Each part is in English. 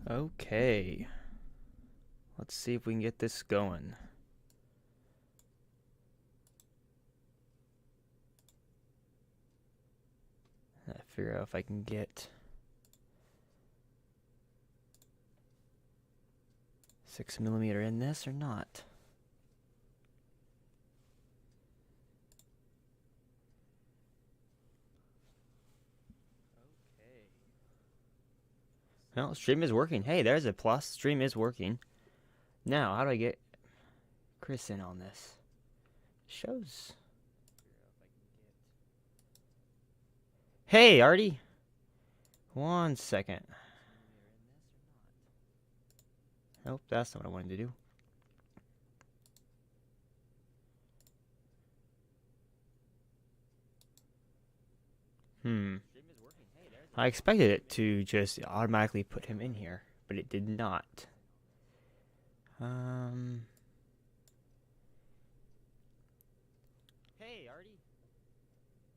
Okay. Let's see if we can get this going. I figure out if I can get 6mm in this or not. Well, stream is working. Hey, there's a plus. Stream is working. Now, how do I get Chris in on this? Shows. Hey, Artie. 1 second. Nope, that's not what I wanted to do. I expected it to just automatically put him in here, but it did not. Hey, Artie.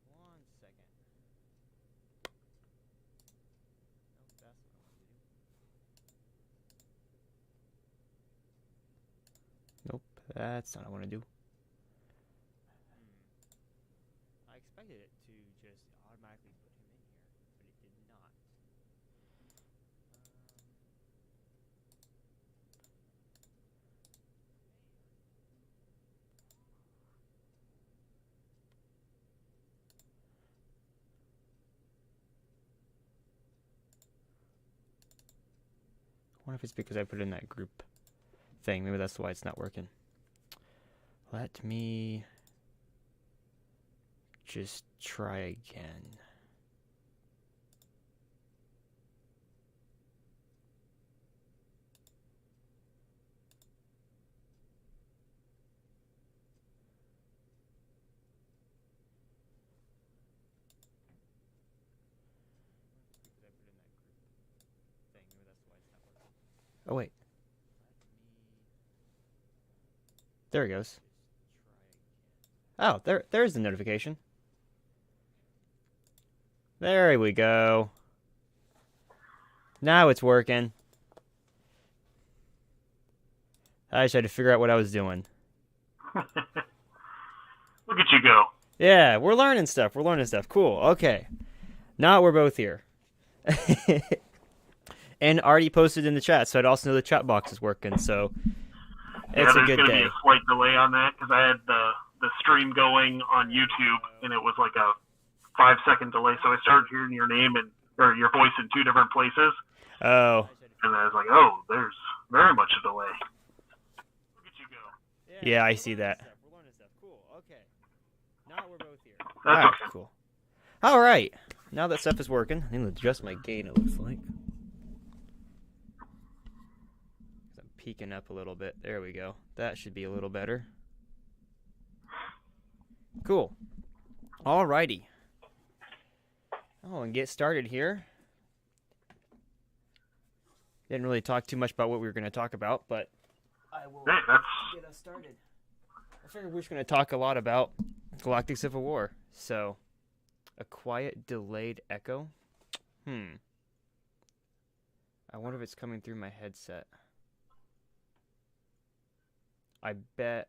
1 second. Nope, that's not what I want to do. I expected it to just automatically put him in here, but it did not. I wonder if it's because I put in that group thing. Maybe that's why it's not working. Let me just try again. Oh, wait. There it goes. Oh, there's the notification. There we go. Now it's working. I just had to figure out what I was doing. Look at you go. Yeah, we're learning stuff. We're learning stuff. Cool. Okay. Now we're both here. And Artie posted in the chat, so I'd also know the chat box is working, so it's a good day. There's going to be a slight delay on that because I had the stream going on YouTube, and it was like a 5-second delay, so I started hearing your name or your voice in two different places. Oh. And I was like, oh, there's very much a delay. Look at you go. Yeah, I see that. We're learning stuff. Cool. Okay. Now we're both here. That's okay. Cool. All right. Now that stuff is working, I need to adjust my gain, it looks like. I'm peeking up a little bit. There we go. That should be a little better. Cool. All righty. Oh, and get started here. Didn't really talk too much about what we were going to talk about, but I will get us started. I figured we're just going to talk a lot about Galactic Civil War. So, a quiet, delayed echo. I wonder if it's coming through my headset. I bet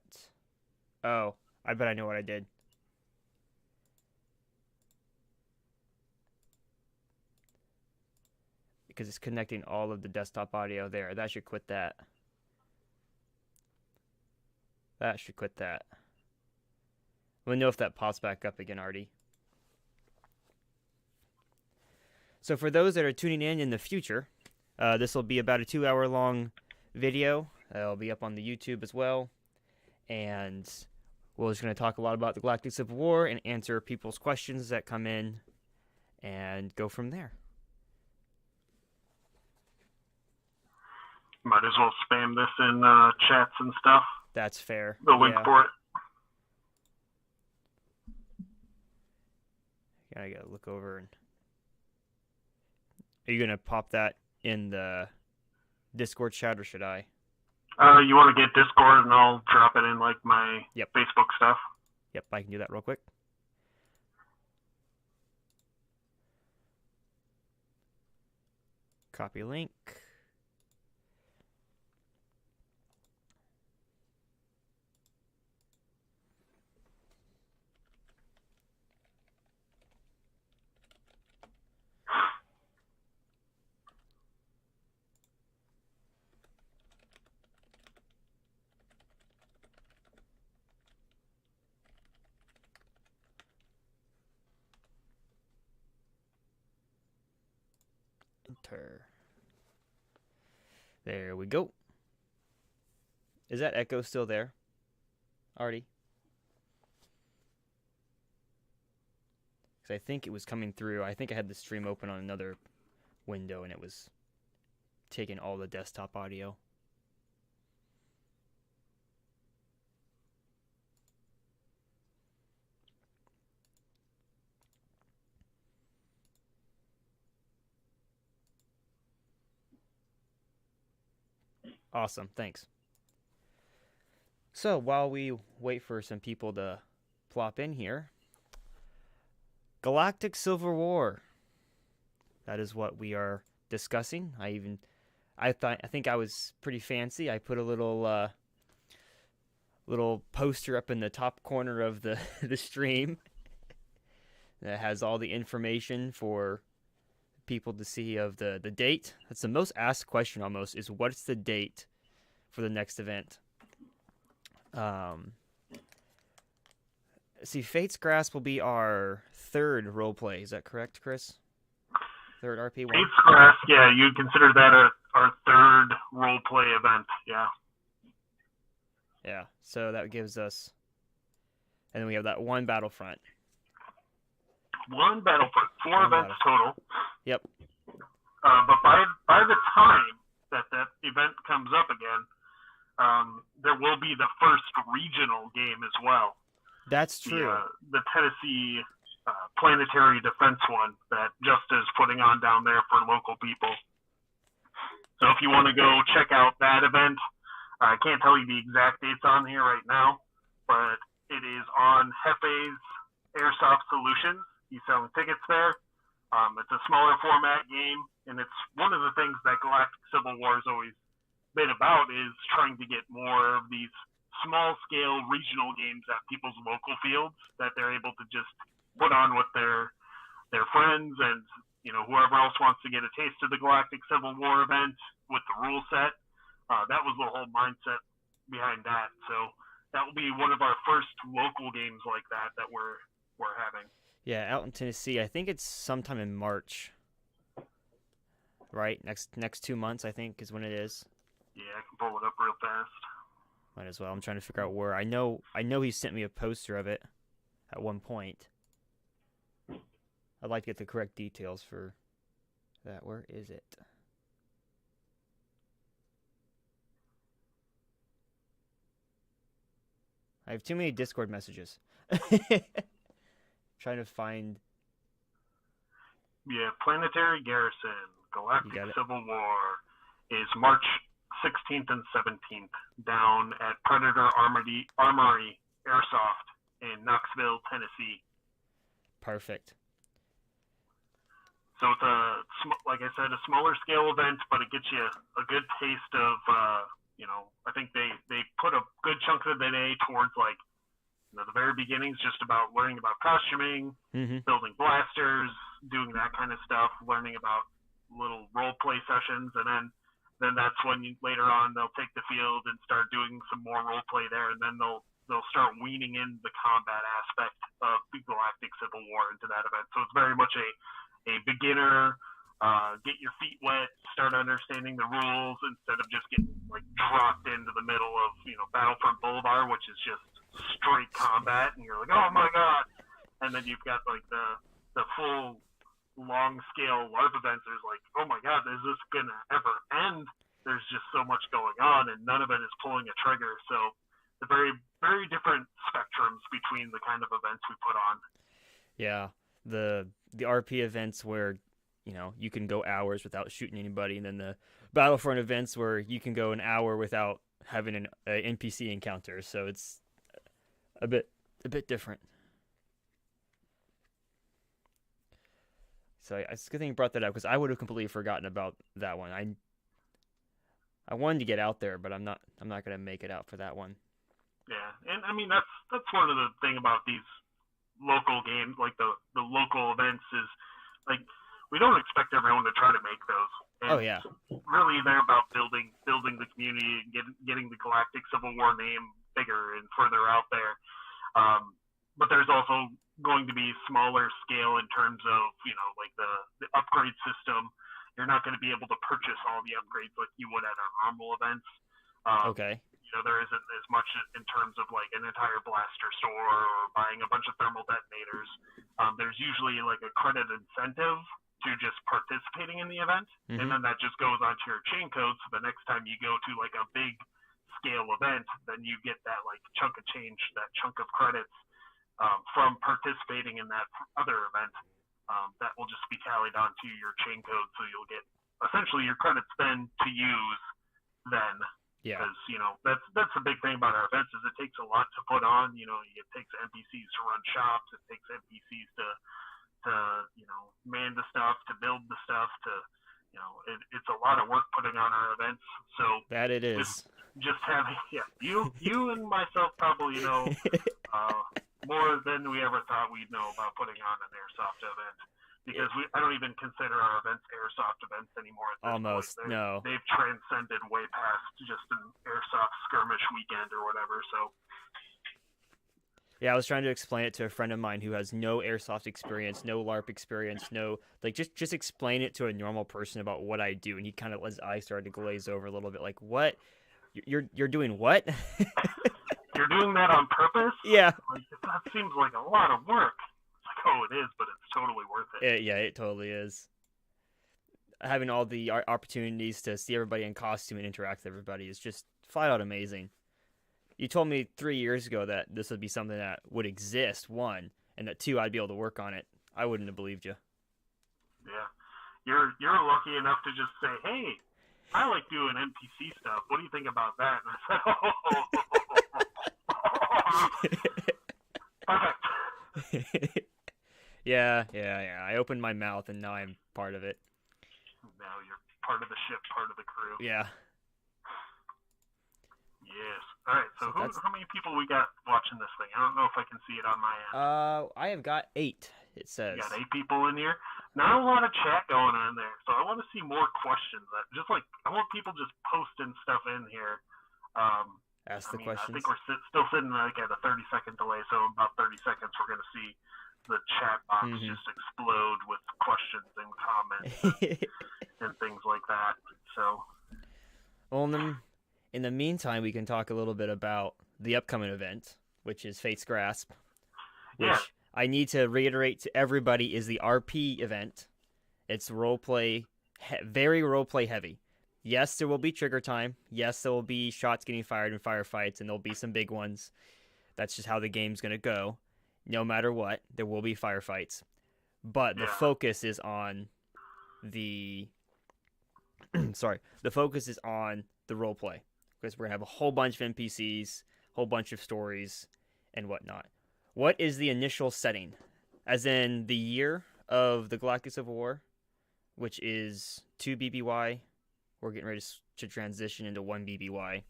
I know what I did. Because it's connecting all of the desktop audio there. That should quit that. That should quit that. Let me know if that pops back up again, Artie. So for those that are tuning in the future, this will be about a 2-hour-long video. It'll be up on the YouTube as well. And we're just going to talk a lot about the Galactic Civil War and answer people's questions that come in and go from there. Might as well spam this in chats and stuff. That's fair. The link for it. I gotta look over and. Are you gonna pop that in the Discord chat or should I? You want to get Discord and I'll drop it in like my Facebook stuff. Yep, I can do that real quick. Copy link. Enter. There we go. Is that echo still there? Artie? Because I think it was coming through. I think I had the stream open on another window and it was taking all the desktop audio. Awesome, thanks. So while we wait for some people to plop in here, Galactic Civil War. That is what we are discussing. I think I was pretty fancy. I put a little poster up in the top corner of the the stream that has all the information for people to see of the date. That's the most asked question almost, is what's the date for the next event. See, Fate's Grasp will be our third roleplay. Is that correct, Chris? Third RP1? Fate's Grasp, yeah, you'd consider that our third roleplay event, yeah. Yeah, so that gives us... And then we have that one Battlefront. One Battlefront, four events total. Yep. But by the time that event comes up again, there will be the first regional game as well. That's true. The Tennessee Planetary Defense one that Justa's putting on down there for local people. So if you want to go check out that event, I can't tell you the exact dates on here right now, but it is on Hefe's Airsoft Solutions. He's selling tickets there. It's a smaller format game, and it's one of the things that Galactic Civil War has always been about, is trying to get more of these small-scale regional games at people's local fields that they're able to just put on with their friends and, you know, whoever else wants to get a taste of the Galactic Civil War event with the rule set. That was the whole mindset behind that. So that will be one of our first local games like that we're having. Yeah, out in Tennessee. I think it's sometime in March. Right? Next 2 months, I think, is when it is. Yeah, I can pull it up real fast. Might as well. I'm trying to figure out where. I know he sent me a poster of it at one point. I'd like to get the correct details for that. Where is it? I have too many Discord messages. Trying to find... Yeah, Planetary Garrison, Galactic Civil War is March 16th and 17th down at Predator Armory Airsoft in Knoxville, Tennessee. Perfect. So it's like I said, a smaller scale event, but it gets you a good taste of, I think they put a good chunk of the day towards the very beginnings, just about learning about costuming, building blasters, doing that kind of stuff, learning about little role play sessions, and then that's when later on they'll take the field and start doing some more role play there, and then they'll start weaning in the combat aspect of the Galactic Civil War into that event. So it's very much a beginner, get your feet wet, start understanding the rules instead of just getting dropped into the middle of Battlefront Boulevard, which is just straight combat, and you're like, oh my god. And then you've got the full long scale LARP events. There's oh my god, is this gonna ever end? There's just so much going on, and none of it is pulling a trigger. So the very, very different spectrums between the kind of events we put on. Yeah, the RP events where you can go hours without shooting anybody, and then the Battlefront events where you can go an hour without having an NPC encounter. So it's a bit different. So it's a good thing you brought that up, because I would have completely forgotten about that one. I wanted to get out there, but I'm not going to make it out for that one. Yeah, and I mean that's one of the thing about these local games, like the local events, is we don't expect everyone to try to make those. And oh yeah. Really, they're about building the community and getting the Galactic Civil War name bigger and further out there. But there's also going to be smaller scale in terms of the upgrade system. you're not going to be able to purchase all the upgrades like you would at our normal events. Okay. There isn't as much in terms of like an entire blaster store or buying a bunch of thermal detonators. There's usually like a credit incentive to just participating in the event, and then that just goes onto your chain code. So the next time you go to like a big scale event, then you get that like chunk of change, that chunk of credits from participating in that other event. That will just be tallied onto your chain code, so you'll get essentially your credits then to use then. Yeah. Because that's the big thing about our events is it takes a lot to put on. It takes NPCs to run shops. It takes NPCs to man the stuff, to build the stuff. It's a lot of work putting on our events. So that it is. Just having you and myself probably know more than we ever thought we'd know about putting on an airsoft event. Because I don't even consider our events airsoft events anymore. Almost, no. They've transcended way past just an airsoft skirmish weekend or whatever. So, yeah, I was trying to explain it to a friend of mine who has no airsoft experience, no LARP experience, just explain it to a normal person about what I do, and he kind of, his eyes started to glaze over a little bit, like, what? You're doing what? You're doing that on purpose? Yeah. Like, that seems like a lot of work. Oh, it is, but it's totally worth it. Yeah, it totally is. Having all the opportunities to see everybody in costume and interact with everybody is just flat out amazing. You told me 3 years ago that this would be something that would exist, 1, and that 2, I'd be able to work on it. I wouldn't have believed you. Yeah. You're lucky enough to just say, hey, I like doing NPC stuff. What do you think about that? And I said, perfect. Yeah. I opened my mouth, and now I'm part of it. Now you're part of the ship, part of the crew. Yeah. Yes. All right. So how many people we got watching this thing? I don't know if I can see it on my end. I have got 8. It says. You got 8 people in here. Not a lot of chat going on there, so I want to see more questions. I want people just posting stuff in here. Ask the questions. I think we're still sitting like at a 30-second delay, so in about 30 seconds we're going to see the chat box just explode with questions and comments and things like that. So, well, in the meantime, we can talk a little bit about the upcoming event, which is Fate's Grasp, which I need to reiterate to everybody is the RP event. It's roleplay, very roleplay heavy. Yes, there will be trigger time. Yes, there will be shots getting fired in firefights, and there'll be some big ones. That's just how the game's going to go. No matter what, there will be firefights. But the focus is on the focus is on the roleplay. Because we're going to have a whole bunch of NPCs, whole bunch of stories, and whatnot. What is the initial setting? As in the year of the Galactic Civil War, which is 2 BBY. We're getting ready to transition into 1 BBY.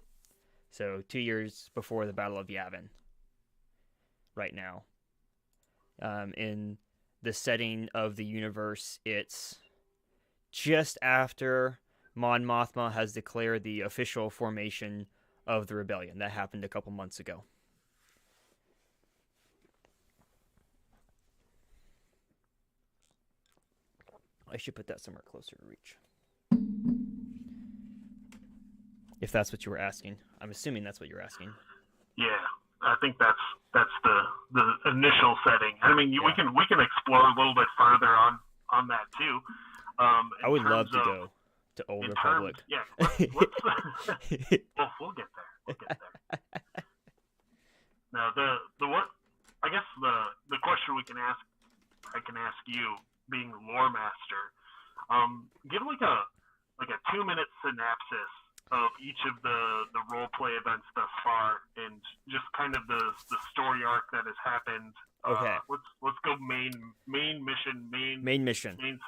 So 2 years before the Battle of Yavin. Right now. In the setting of the universe, it's just after Mon Mothma has declared the official formation of the rebellion. That happened a couple months ago. I should put that somewhere closer to reach. If that's what you were asking. I'm assuming that's what you're asking. Yeah, I think that's the initial setting. I mean, we can explore a little bit further on that too. I would love to go to Old Republic. Let's we'll get there. Now I guess the question I can ask you, being lore master, give like a 2-minute synopsis of each of the role play events thus far, and just kind of the story arc that has happened. Okay. Let's go main mission, main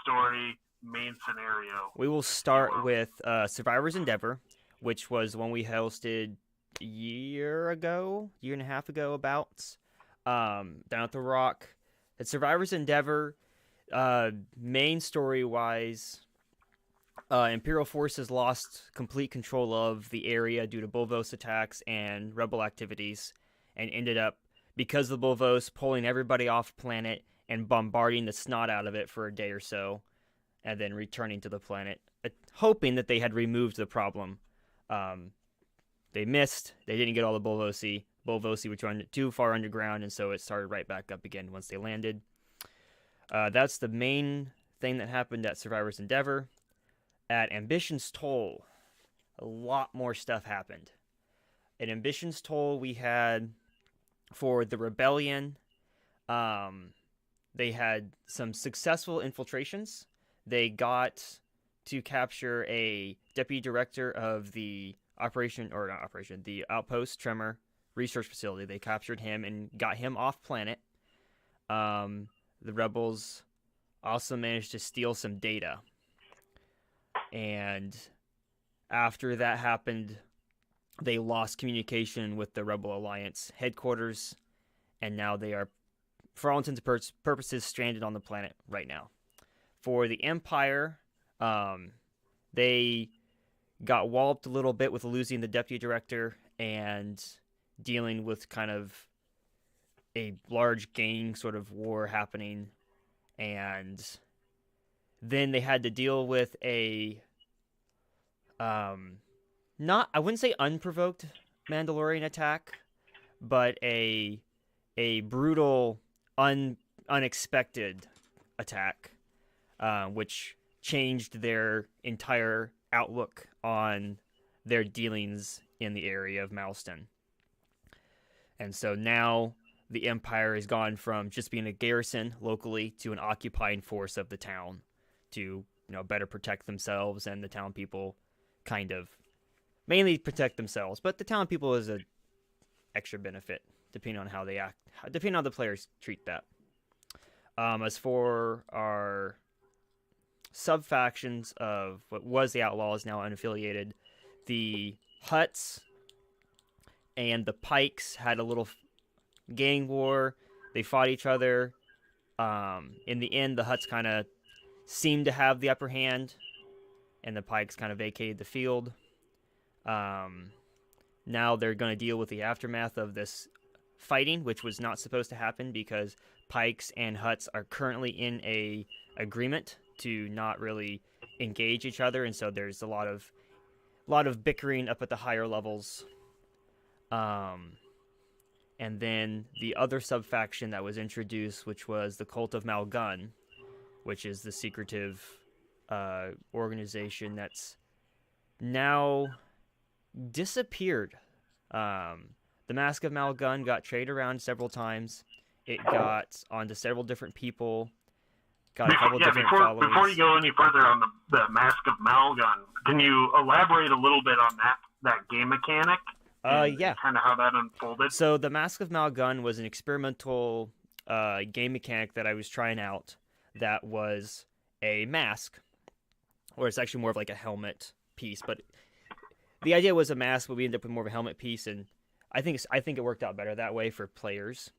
story, main scenario. We will start with Survivor's Endeavor, which was one we hosted a year and a half ago, about down at the Rock. At Survivor's Endeavor, main story wise, Imperial forces lost complete control of the area due to Bulvos attacks and rebel activities, and ended up, because of the Bulvos, pulling everybody off planet and bombarding the snot out of it for a day or so. and then returning to the planet, hoping that they had removed the problem. They missed. They didn't get all the Bolvosi. Bolvosi were too far underground, and so it started right back up again once they landed. That's the main thing that happened at Survivor's Endeavor. At Ambition's Toll, a lot more stuff happened. At Ambition's Toll, we had, for the Rebellion, they had some successful infiltrations. They got to capture a deputy director of the the Outpost Tremor Research Facility. They captured him and got him off planet. The Rebels also managed to steal some data. And after that happened, they lost communication with the Rebel Alliance headquarters, and now they are, for all intents and purposes, stranded on the planet right now. For the Empire, they got walloped a little bit with losing the deputy director and dealing with kind of a large gang sort of war happening. And then they had to deal with a I wouldn't say unprovoked Mandalorian attack, but a brutal, unexpected attack, which changed their entire outlook on their dealings in the area of Malston. And so now the Empire has gone from just being a garrison locally to an occupying force of the town to, better protect themselves, and the town people kind of mainly protect themselves, but the town people is an extra benefit depending on how they act, depending on how the players treat that. As for our sub-factions of what was the Outlaws, now unaffiliated, the Hutts and the Pikes had a little gang war. They fought each other. In the end, the Hutts kind of seemed to have the upper hand, and the Pikes kind of vacated the field. Now they're going to deal with the aftermath of this fighting, which was not supposed to happen because Pikes and Hutts are currently in a agreement to not really engage each other, and so there's a lot of bickering up at the higher levels. And then the other sub-faction that was introduced, which was the Cult of Malgun, which is the secretive organization that's now disappeared. The Mask of Malgun got traded around several times. It got onto several different people. Got a couple different followers. Before you go any further on the Mask of Malgun, can you elaborate a little bit on that game mechanic? Yeah. Kind of how that unfolded. So the Mask of Malgun was an experimental game mechanic that I was trying out that was a mask, or it's actually more of like a helmet piece, but the idea was a mask, but we ended up with more of a helmet piece, and I think it worked out better that way for players.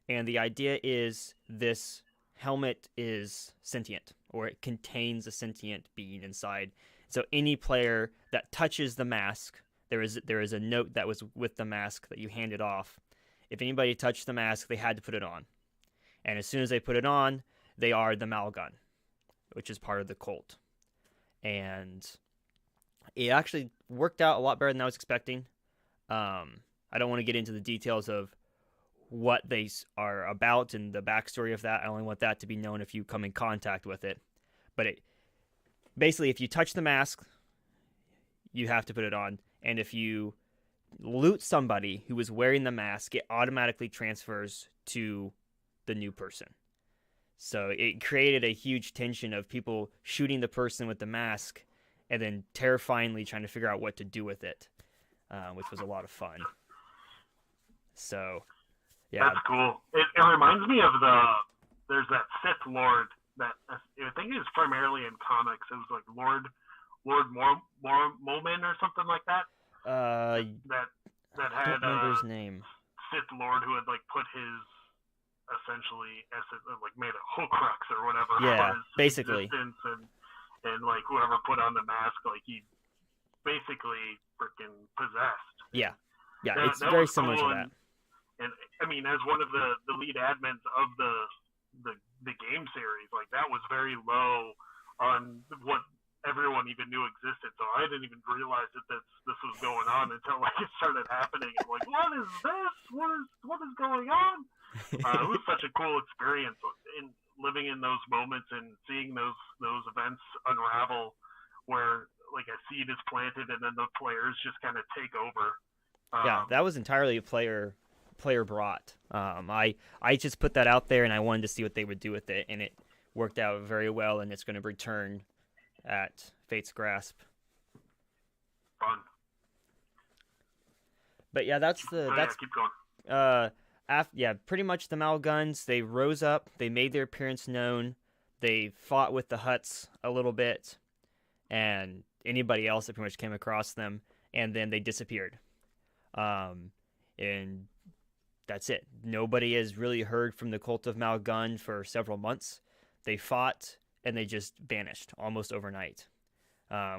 And the idea is this helmet is sentient, or it contains a sentient being inside. So any player that touches the mask, there is a note that was with the mask that you handed off. If anybody touched the mask, they had to put it on. And as soon as they put it on, they are the Malgun, which is part of the cult. And it actually worked out a lot better than I was expecting. I don't want to get into the details of what they are about and the backstory of that. I only want that to be known if you come in contact with it. But basically, if you touch the mask, you have to put it on. And if you loot somebody who is wearing the mask, it automatically transfers to the new person. So it created a huge tension of people shooting the person with the mask and then terrifyingly trying to figure out what to do with it, which was a lot of fun. So, yeah. That's cool. It reminds me of there's that Sith Lord that I think is primarily in comics. It was like Lord Momin or something like that. That had I don't remember his name. Sith Lord who had like put his essentially like made a Horcrux or whatever. Yeah, for his basically. And like whoever put on the mask, like he basically freaking possessed. Yeah, it's very similar to that. And I mean, as one of the lead admins of the game series, like that was very low on what everyone even knew existed. So I didn't even realize that this was going on until like it started happening. I'm like, what is this? What is going on? It was such a cool experience in living in those moments and seeing those events unravel, where like a seed is planted and then the players just kind of take over. Yeah, that was entirely player brought. I just put that out there and I wanted to see what they would do with it, and it worked out very well, and it's going to return at Fate's Grasp. Fun. But yeah, that's keep going. Yeah, pretty much the Malguns, they rose up, they made their appearance known, they fought with the Hutts a little bit, and anybody else that pretty much came across them, and then they disappeared. And that's it. Nobody has really heard from the Cult of Malgun for several months. They fought, and they just vanished almost overnight,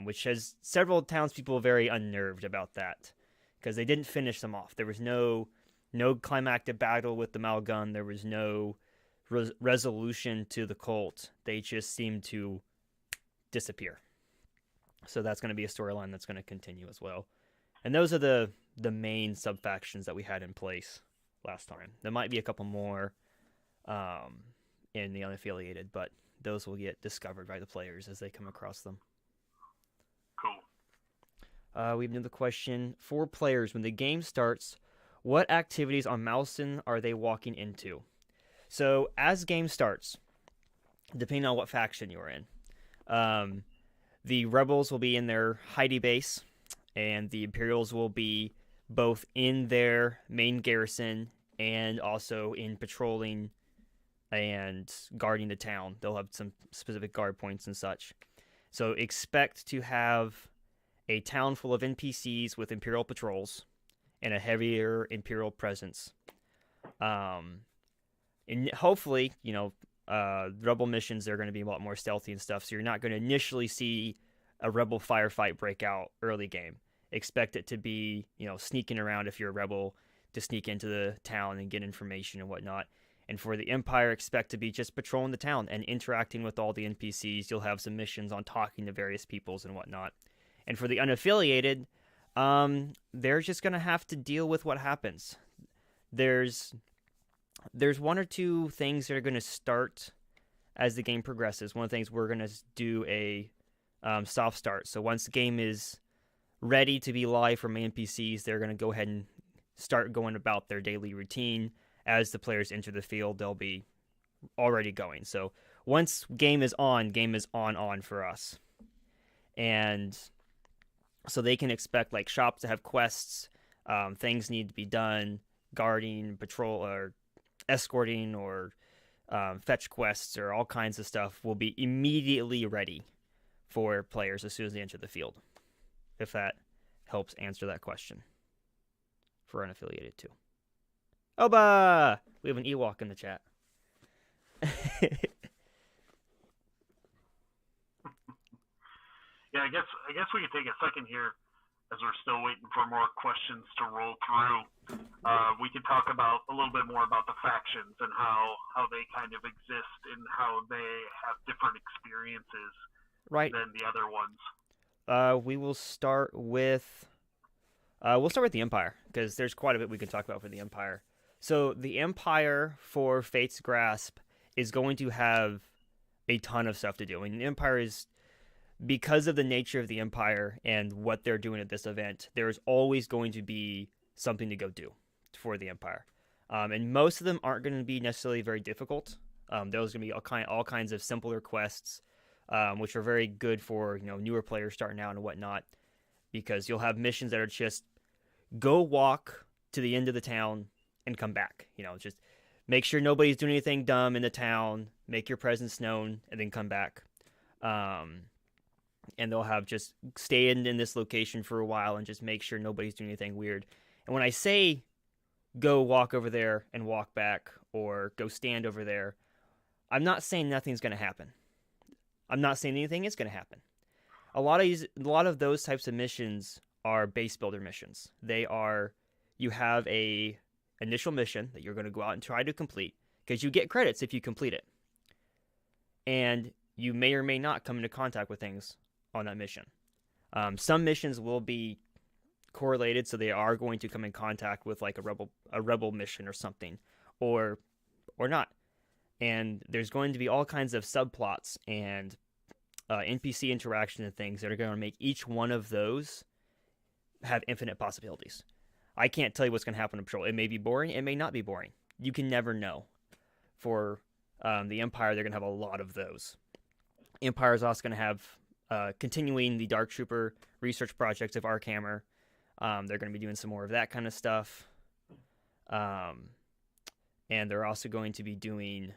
which has several townspeople very unnerved about that, because they didn't finish them off. There was no climactic battle with the Malgun. There was no resolution to the cult. They just seemed to disappear. So that's going to be a storyline that's going to continue as well. And those are the main sub-factions that we had in place last time. There might be a couple more in the unaffiliated, but those will get discovered by the players as they come across them. Cool. We have another question. For players, when the game starts, what activities on Mousen are they walking into? So as game starts, depending on what faction you're in, the Rebels will be in their Heidi base, and the Imperials will be both in their main garrison and also in patrolling and guarding the town. They'll have some specific guard points and such. So expect to have a town full of NPCs with Imperial patrols and a heavier Imperial presence. And hopefully, Rebel missions, they're going to be a lot more stealthy and stuff, so you're not going to initially see a Rebel firefight break out early game. Expect it to be, sneaking around if you're a Rebel, to sneak into the town and get information and whatnot. And for the Empire, expect to be just patrolling the town and interacting with all the NPCs. You'll have some missions on talking to various peoples and whatnot. And for the unaffiliated, they're just going to have to deal with what happens. There's one or two things that are going to start as the game progresses. One of the things, we're going to do a soft start. So once the game is ready to be live for main NPCs, they're going to go ahead and start going about their daily routine. As the players enter the field, they'll be already going. So once game is on for us. And so they can expect like shops to have quests, things need to be done, guarding, patrol, or escorting, or fetch quests, or all kinds of stuff will be immediately ready for players as soon as they enter the field. If that helps answer that question for unaffiliated too. Oba! We have an Ewok in the chat. Yeah, I guess we could take a second here as we're still waiting for more questions to roll through. We could talk about a little bit more about the factions and how they kind of exist and how they have different experiences than the other ones. We will start with the Empire, because there's quite a bit we can talk about for the Empire. So the Empire for Fate's Grasp is going to have a ton of stuff to do. I mean, the Empire is, because of the nature of the Empire and what they're doing at this event, there's always going to be something to go do for the Empire. And most of them aren't going to be necessarily very difficult. There's going to be all kinds of simpler quests, which are very good for newer players starting out and whatnot, because you'll have missions that are just go walk to the end of the town and come back. Just make sure nobody's doing anything dumb in the town, make your presence known, and then come back. And they'll have just stay in this location for a while and just make sure nobody's doing anything weird. And when I say go walk over there and walk back, or go stand over there, I'm not saying nothing's going to happen. I'm not saying anything is going to happen. A lot of those types of missions are base builder missions. You have a initial mission that you're going to go out and try to complete, because you get credits if you complete it. And you may or may not come into contact with things on that mission. Some missions will be correlated, so they are going to come in contact with like a rebel mission or something, or not. And there's going to be all kinds of subplots and NPC interaction and things that are going to make each one of those have infinite possibilities. I can't tell you what's going to happen on Patrol. It may be boring. It may not be boring. You can never know. For the Empire, they're going to have a lot of those. Empire is also going to have continuing the Dark Trooper research projects of Archammer. They're going to be doing some more of that kind of stuff. And they're also going to be doing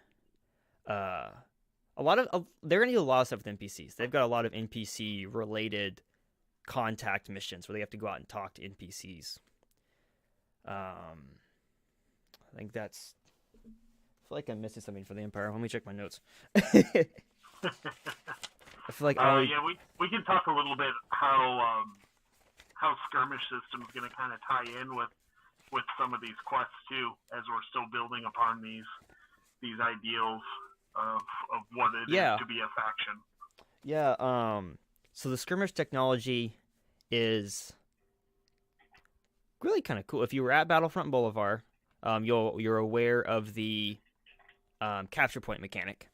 they're going to do a lot of stuff with NPCs. They've got a lot of NPC related contact missions where they have to go out and talk to NPCs. I think that's. I feel like I'm missing something for the Empire. Let me check my notes. I feel like we can talk a little bit how skirmish system is going to kind of tie in with some of these quests too, as we're still building upon these ideals of what it is to be a faction. Yeah. So the skirmish technology is really kind of cool. If you were at Battlefront Boulevard, you're aware of the capture point mechanic.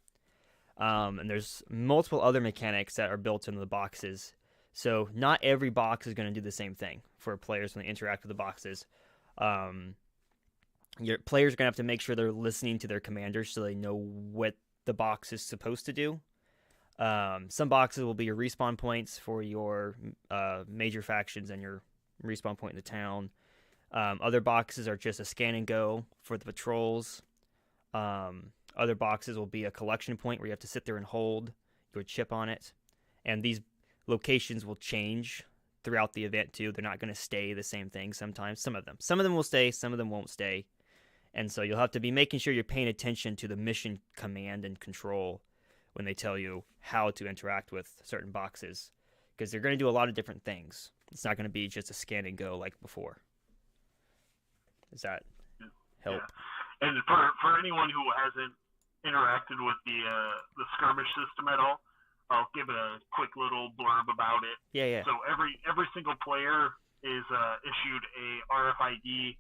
And there's multiple other mechanics that are built into the boxes. So not every box is going to do the same thing for players when they interact with the boxes. Your players are going to have to make sure they're listening to their commanders so they know what the box is supposed to do. Some boxes will be your respawn points for your major factions and your respawn point in the town. Other boxes are just a scan and go for the patrols. Other boxes will be a collection point where you have to sit there and hold your chip on it. And these locations will change throughout the event too. They're not going to stay the same thing sometimes. Some of them will stay, some of them won't stay. And so you'll have to be making sure you're paying attention to the mission command and control when they tell you how to interact with certain boxes, because they're going to do a lot of different things. It's not going to be just a scan and go like before. Does that help? Yeah. And for anyone who hasn't interacted with the skirmish system at all, I'll give a quick little blurb about it. Yeah. So every single player is issued a RFID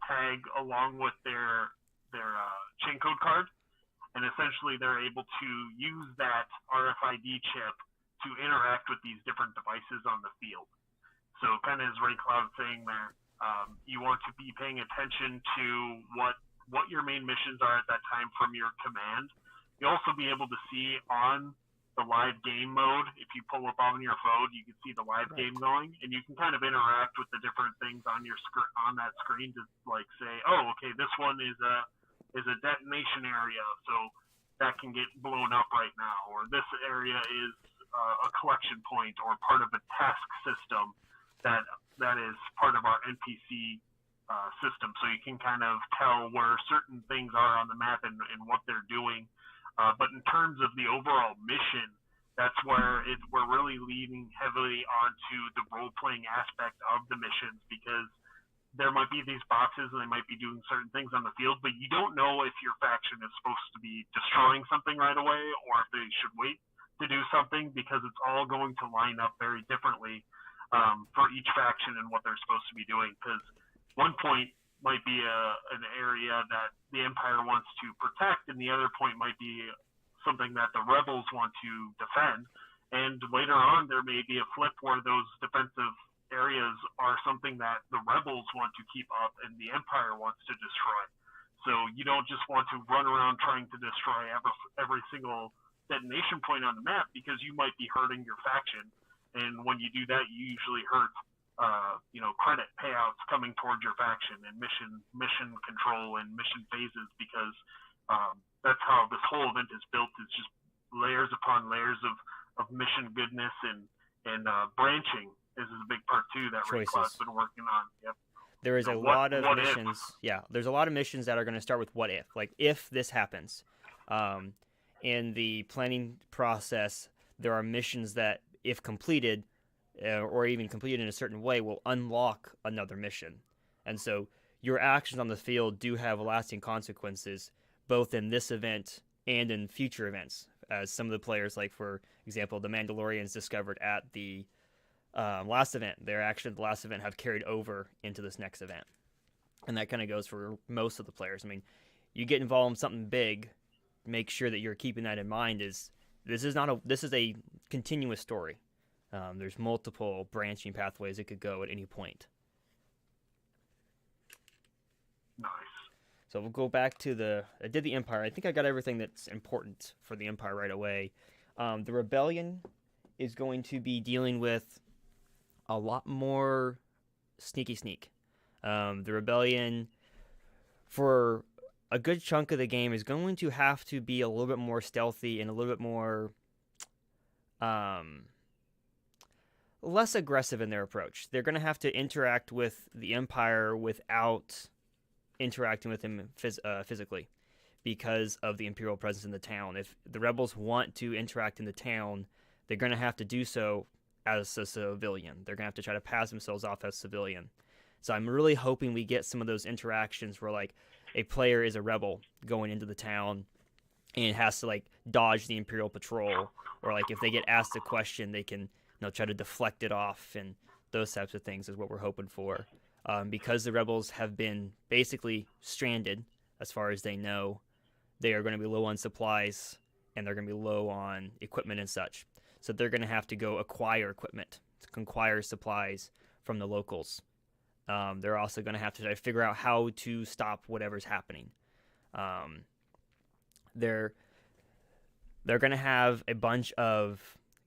tag along with their chain code card, and essentially they're able to use that RFID chip to interact with these different devices on the field. So kind of as Ray Cloud saying there, you want to be paying attention to what your main missions are at that time from your command. You'll also be able to see on the live game mode. If you pull up on your phone, you can see the live game going, and you can kind of interact with the different things on your on that screen to like say, oh, okay, this one is a detonation area, so that can get blown up right now, or this area is a collection point or part of a task system that is part of our NPC system. So you can kind of tell where certain things are on the map and what they're doing. But in terms of the overall mission, that's where we're really leaning heavily onto the role-playing aspect of the missions, because there might be these boxes and they might be doing certain things on the field, but you don't know if your faction is supposed to be destroying something right away or if they should wait to do something, because it's all going to line up very differently for each faction and what they're supposed to be doing. Because one point might be an area that the Empire wants to protect, and the other point might be something that the rebels want to defend. And later on, there may be a flip where those defensive areas are something that the rebels want to keep up and the Empire wants to destroy. So you don't just want to run around trying to destroy every single detonation point on the map, because you might be hurting your faction. And when you do that, you usually hurt credit payouts coming towards your faction and mission control and mission phases, because that's how this whole event is built. It's just layers upon layers of mission goodness and branching is a big part too that Ray Cloud's been working on. Yep. There is a lot of missions. Yeah, there's a lot of missions that are going to start with what if. Like, if this happens. In the planning process, there are missions that, if completed, or even completed in a certain way, will unlock another mission. And so your actions on the field do have lasting consequences, both in this event and in future events. as some of the players, like for example, the Mandalorians discovered at the last event, they're actually the last event have carried over into this next event, and that kind of goes for most of the players. I mean, you get involved in something big, make sure that you're keeping that in mind. This is a continuous story. There's multiple branching pathways it could go at any point. Nice. So we'll go back to I did the Empire. I think I got everything that's important for the Empire right away. The Rebellion is going to be dealing with a lot more sneak. The Rebellion, for a good chunk of the game, is going to have to be a little bit more stealthy and a little bit more less aggressive in their approach. They're going to have to interact with the Empire without interacting with him physically, because of the Imperial presence in the town. If the rebels want to interact in the town, they're going to have to do so as a civilian. They're going to have to try to pass themselves off as civilian. So I'm really hoping we get some of those interactions where, like, a player is a rebel going into the town and has to, like, dodge the Imperial patrol, or, like, if they get asked a question, they can, try to deflect it off, and those types of things is what we're hoping for. Because the rebels have been basically stranded, as far as they know, they are going to be low on supplies, and they're going to be low on equipment and such. So they're going to have to go acquire equipment, acquire supplies from the locals. They're also going to have to try to figure out how to stop whatever's happening. They're going to have a bunch of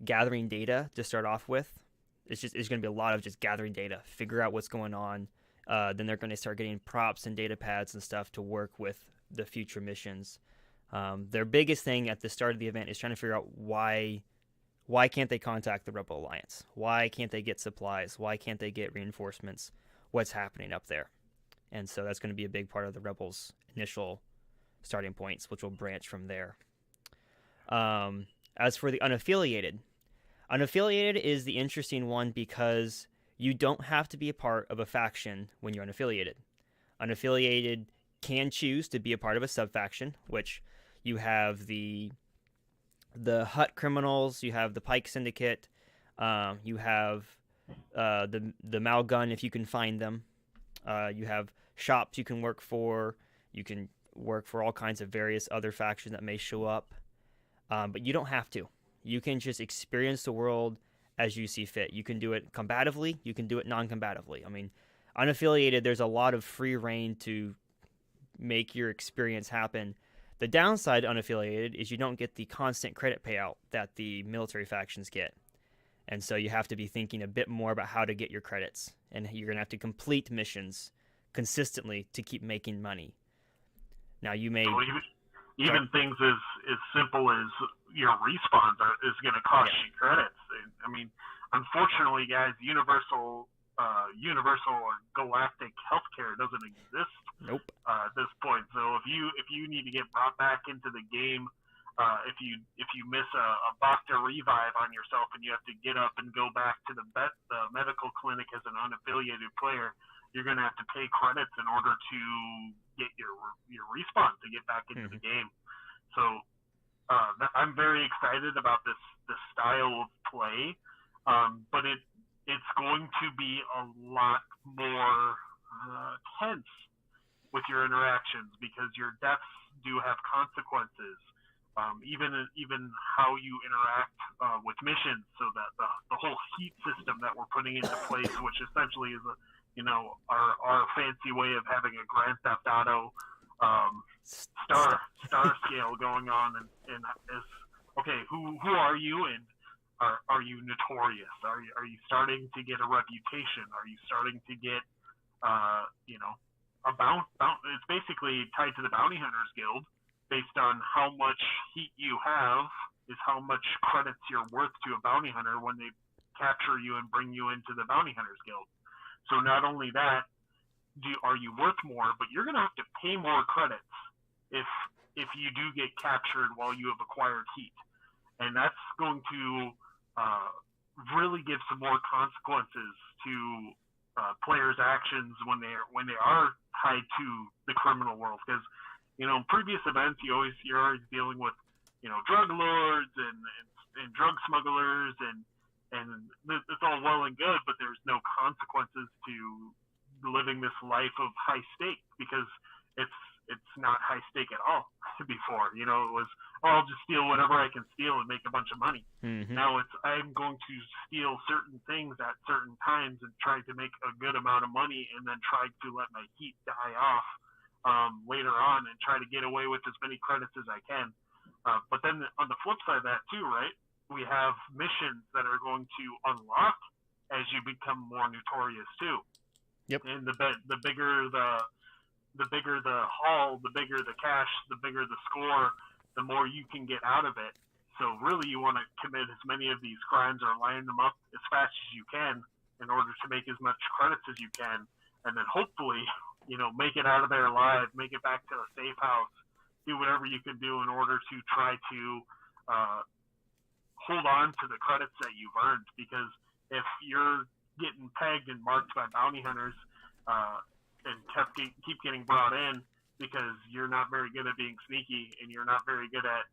gathering data to start off with. It's going to be a lot of just gathering data, figure out what's going on. Then they're going to start getting props and data pads and stuff to work with the future missions. Their biggest thing at the start of the event is trying to figure out why can't they contact the Rebel Alliance? Why can't they get supplies? Why can't they get reinforcements? What's happening up there? And so that's going to be a big part of the Rebels' initial starting points, which will branch from there. As for the unaffiliated is the interesting one, because you don't have to be a part of a faction when you're unaffiliated. Unaffiliated can choose to be a part of a sub-faction, which you have the Hutt criminals, you have the Pike Syndicate, you have the Malgun if you can find them. You have shops you can work for. You can work for all kinds of various other factions that may show up. But you don't have to. You can just experience the world as you see fit. You can do it combatively. You can do it non-combatively. I mean, unaffiliated, there's a lot of free reign to make your experience happen. The downside unaffiliated is you don't get the constant credit payout that the military factions get. And so you have to be thinking a bit more about how to get your credits. And you're going to have to complete missions consistently to keep making money. Now, you may... Even things as simple as your respawns is going to cost you credits. I mean, unfortunately, guys, universal or galactic healthcare doesn't exist at this point. So if you need to get brought back into the game, if you miss a Bacta revive on yourself and you have to get up and go back to the medical clinic as an unaffiliated player, you're going to have to pay credits in order to get your respawn to get back into the game. So I'm very excited about this style of play, but it's going to be a lot more tense with your interactions, because your deaths do have consequences. Even how you interact with missions, so that the whole heat system that we're putting into place, which essentially is our fancy way of having a Grand Theft Auto star scale going on, and is okay. Who are you, and are you notorious? Are you starting to get a reputation? Are you starting to get a it's basically tied to the Bounty Hunters Guild. Based on how much heat you have is how much credits you're worth to a bounty hunter when they capture you and bring you into the Bounty Hunters Guild. So not only that, are you worth more, but you're going to have to pay more credits if you do get captured while you have acquired heat. And that's going to really give some more consequences to players' actions when they are tied to the criminal world. Because in previous events, you're always dealing with drug lords and drug smugglers, and it's all well and good, but there's no consequences to living this life of high stake, because it's not high stake at all. Before, it was, I'll just steal whatever I can steal and make a bunch of money. Mm-hmm. Now I'm going to steal certain things at certain times and try to make a good amount of money, and then try to let my heat die off later on, and try to get away with as many credits as I can. But then on the flip side of that too, right? We have missions that are going to unlock as you become more notorious too. Yep. And the bigger the haul, the bigger the cash, the bigger the score, the more you can get out of it. So really, you want to commit as many of these crimes or line them up as fast as you can in order to make as much credits as you can, and then hopefully, make it out of there alive, make it back to a safe house, do whatever you can do in order to try to hold on to the credits that you've earned. Because if you're getting pegged and marked by bounty hunters and keep getting brought in because you're not very good at being sneaky, and you're not very good at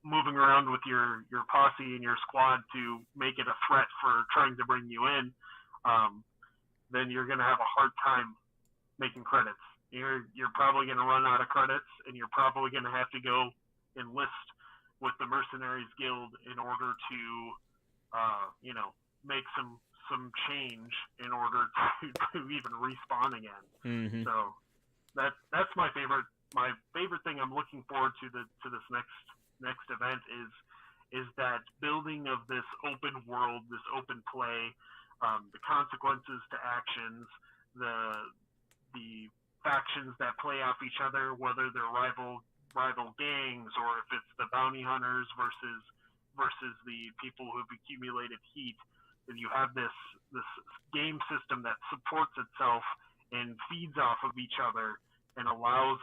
moving around with your posse and your squad to make it a threat for trying to bring you in, then you're going to have a hard time making credits. You're probably going to run out of credits, and you're probably going to have to go enlist with the Mercenaries Guild in order to make some change in order to even respawn again. Mm-hmm. So that's my favorite thing I'm looking forward to this next event is that building of this open world, this open play, the consequences to actions, the factions that play off each other, whether they're rival gangs, or if it's the bounty hunters versus the people who've accumulated heat. And you have this game system that supports itself and feeds off of each other, and allows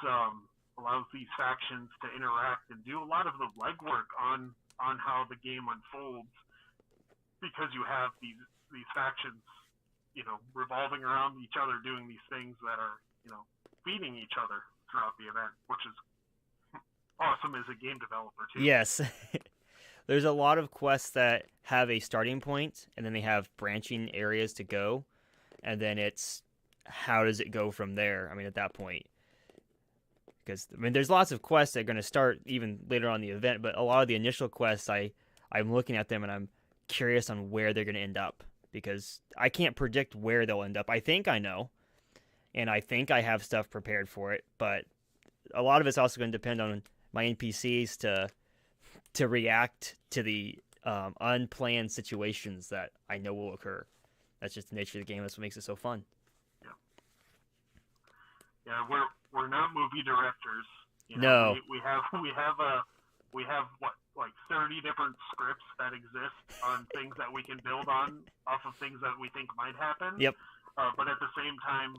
these factions to interact and do a lot of the legwork on how the game unfolds, because you have these factions, revolving around each other, doing these things that are, feeding each other throughout the event, which is awesome as a game developer too. Yes. There's a lot of quests that have a starting point, and then they have branching areas to go, and then it's how does it go from there? I mean, at that point, because there's lots of quests that are going to start even later on in the event, but a lot of the initial quests, I'm looking at them and I'm curious on where they're going to end up, because I can't predict where they'll end up. I think I know, and I think I have stuff prepared for it, but a lot of it's also going to depend on my NPCs to react to the unplanned situations that I know will occur. That's just the nature of the game. That's what makes it so fun. Yeah, we're not movie directors. No. We have what, like 30 different scripts that exist on things that we can build on off of things that we think might happen. Yep. But at the same time,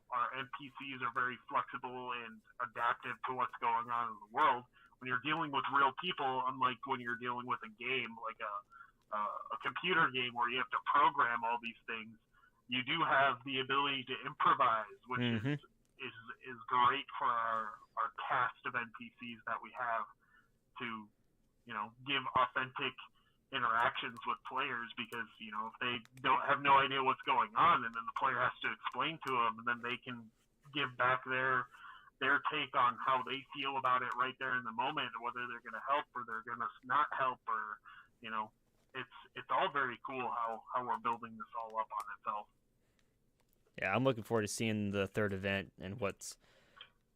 our NPCs are very flexible and adaptive to what's going on in the world. When you're dealing with real people, unlike when you're dealing with a game like a computer game where you have to program all these things, you do have the ability to improvise, which is great for our cast of NPCs that we have to give authentic interactions with players, because if they don't have no idea what's going on, and then the player has to explain to them, and then they can give back their take on how they feel about it right there in the moment, whether they're going to help or they're going to not help, or it's all very cool how we're building this all up on itself. Yeah, I'm looking forward to seeing the third event and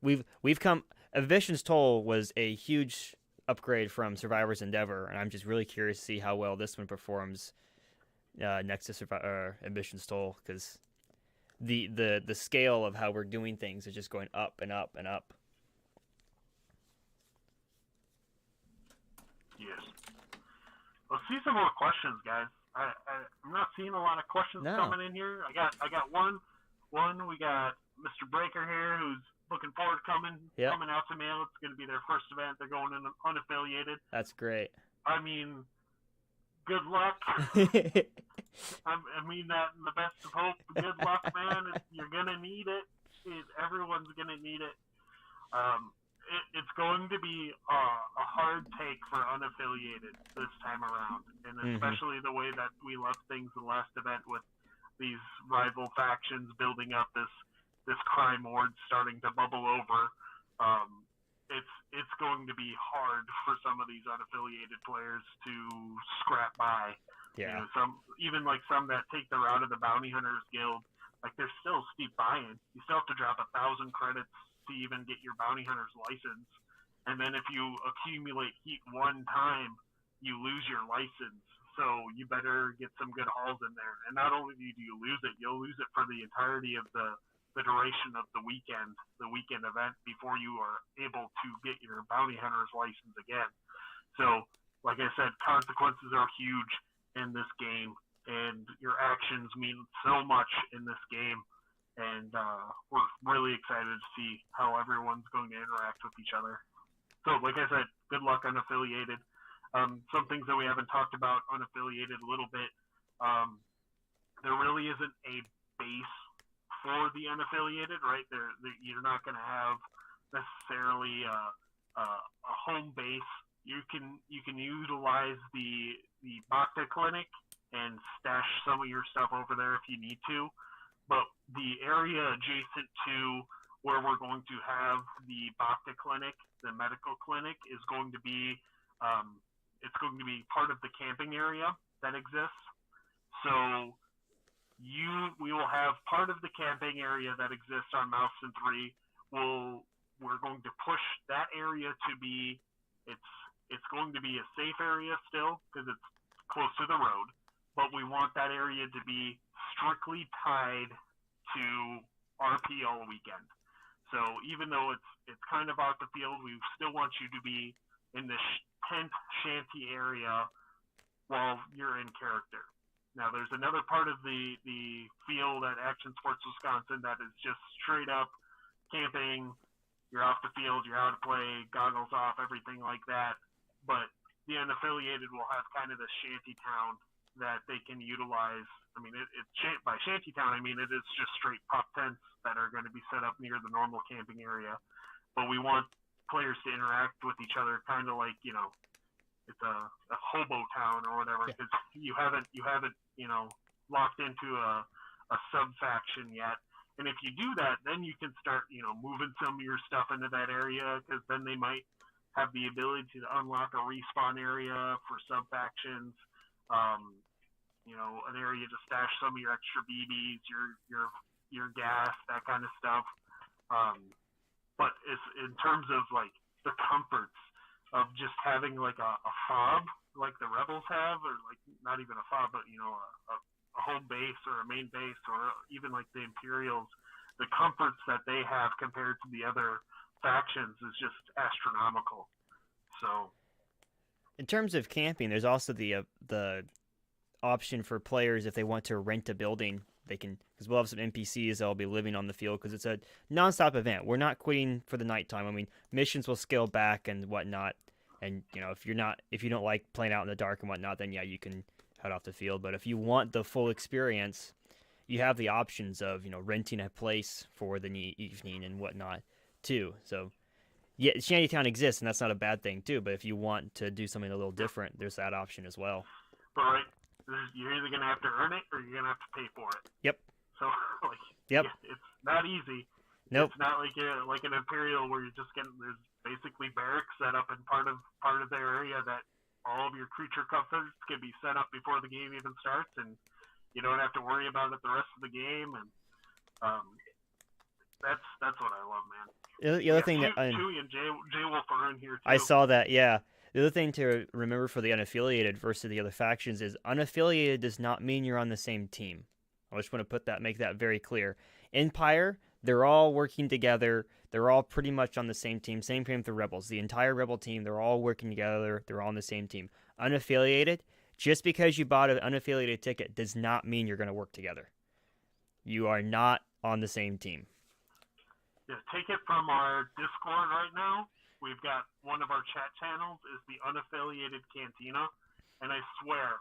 we've come. Evasion's Toll was a huge upgrade from Survivor's Endeavor, and I'm just really curious to see how well this one performs next to Evasion's Toll, because the scale of how we're doing things is just going up and up and up. Yes. Let's see some more questions, guys. I'm not seeing a lot of questions coming in here. I got one. We got Mr. Breaker here, who's looking forward to coming out to Mail. It's going to be their first event. They're going in unaffiliated. That's great. I mean, good luck. I mean that in the best of hope. Good luck, man. You're going to need it. Everyone's going to need it. It's going to be a hard take for unaffiliated this time around, and especially the way that we left things the last event with these rival factions building up, this crime horde starting to bubble over. It's going to be hard for some of these unaffiliated players to scrap by. Yeah. You know, some that take the route of the Bounty Hunters Guild, like there's still steep buy-in. You still have to drop 1,000 credits to even get your Bounty Hunter's license. And then if you accumulate heat one time, you lose your license. So you better get some good hauls in there. And not only do you lose it, you'll lose it for the entirety of the duration of the weekend event before you are able to get your Bounty Hunter's license again. So, like I said, consequences are huge in this game, and your actions mean so much in this game. And we're really excited to see how everyone's going to interact with each other. So, like I said, good luck unaffiliated. Some things that we haven't talked about unaffiliated a little bit. There really isn't a base for the unaffiliated, right? You're not going to have necessarily a home base. You can utilize the Bacta Clinic and stash some of your stuff over there if you need to. But the area adjacent to where we're going to have the Bacta Clinic, the medical clinic, is going to be it's going to be part of the camping area that exists. So we will have part of the camping area that exists on Milestone 3. We're going to push that area to be it's going to be a safe area still because it's close to the road, but we want that area to be strictly tied to RP all weekend. So even though it's kind of out the field, we still want you to be in the tent shanty area while you're in character. Now, there's another part of the field at Action Sports Wisconsin that is just straight up camping. You're off the field, you're out of play, goggles off, everything like that. But the unaffiliated will have kind of the shanty town that they can utilize. I mean, by shanty town, I mean it is just straight pop tents that are going to be set up near the normal camping area. But we want players to interact with each other, kind of like, you know, it's a hobo town or whatever, because you haven't locked into a sub faction yet. And if you do that, then you can start moving some of your stuff into that area, because then they might have the ability to unlock a respawn area for sub factions, an area to stash some of your extra BBs, your gas, that kind of stuff. But it's in terms of like the comforts of just having like a fob like the Rebels have, or like not even a fob, but a home base or a main base, or even like the Imperials, the comforts that they have compared to the other factions is just astronomical. So in terms of camping, there's also the option for players, if they want to rent a building, they can, because we'll have some NPCs that will be living on the field, because it's a nonstop event. We're not quitting for the nighttime. I mean, missions will scale back and whatnot, and if you don't like playing out in the dark and whatnot, then yeah, you can head off the field. But if you want the full experience, you have the options of renting a place for the evening and whatnot too. So yeah, Shantytown exists, and that's not a bad thing too. But if you want to do something a little different, there's that option as well. All right. You're either going to have to earn it or you're going to have to pay for it. Yep. So, yep. It's not easy. Nope. It's not like an Imperial where you're just getting, there's basically barracks set up in part of their area that all of your creature comforts can be set up before the game even starts, and you don't have to worry about it the rest of the game. And that's what I love, man. The other thing that Chewie and Jay Wolf are in here too. I saw that, yeah. The other thing to remember for the unaffiliated versus the other factions is unaffiliated does not mean you're on the same team. I just want to make that very clear. Empire, they're all working together. They're all pretty much on the same team. Same thing with the Rebels. The entire Rebel team, they're all working together. They're all on the same team. Unaffiliated, just because you bought an unaffiliated ticket does not mean you're going to work together. You are not on the same team. Yeah, take it from our Discord right now. We've got one of our chat channels is the Unaffiliated Cantina, and I swear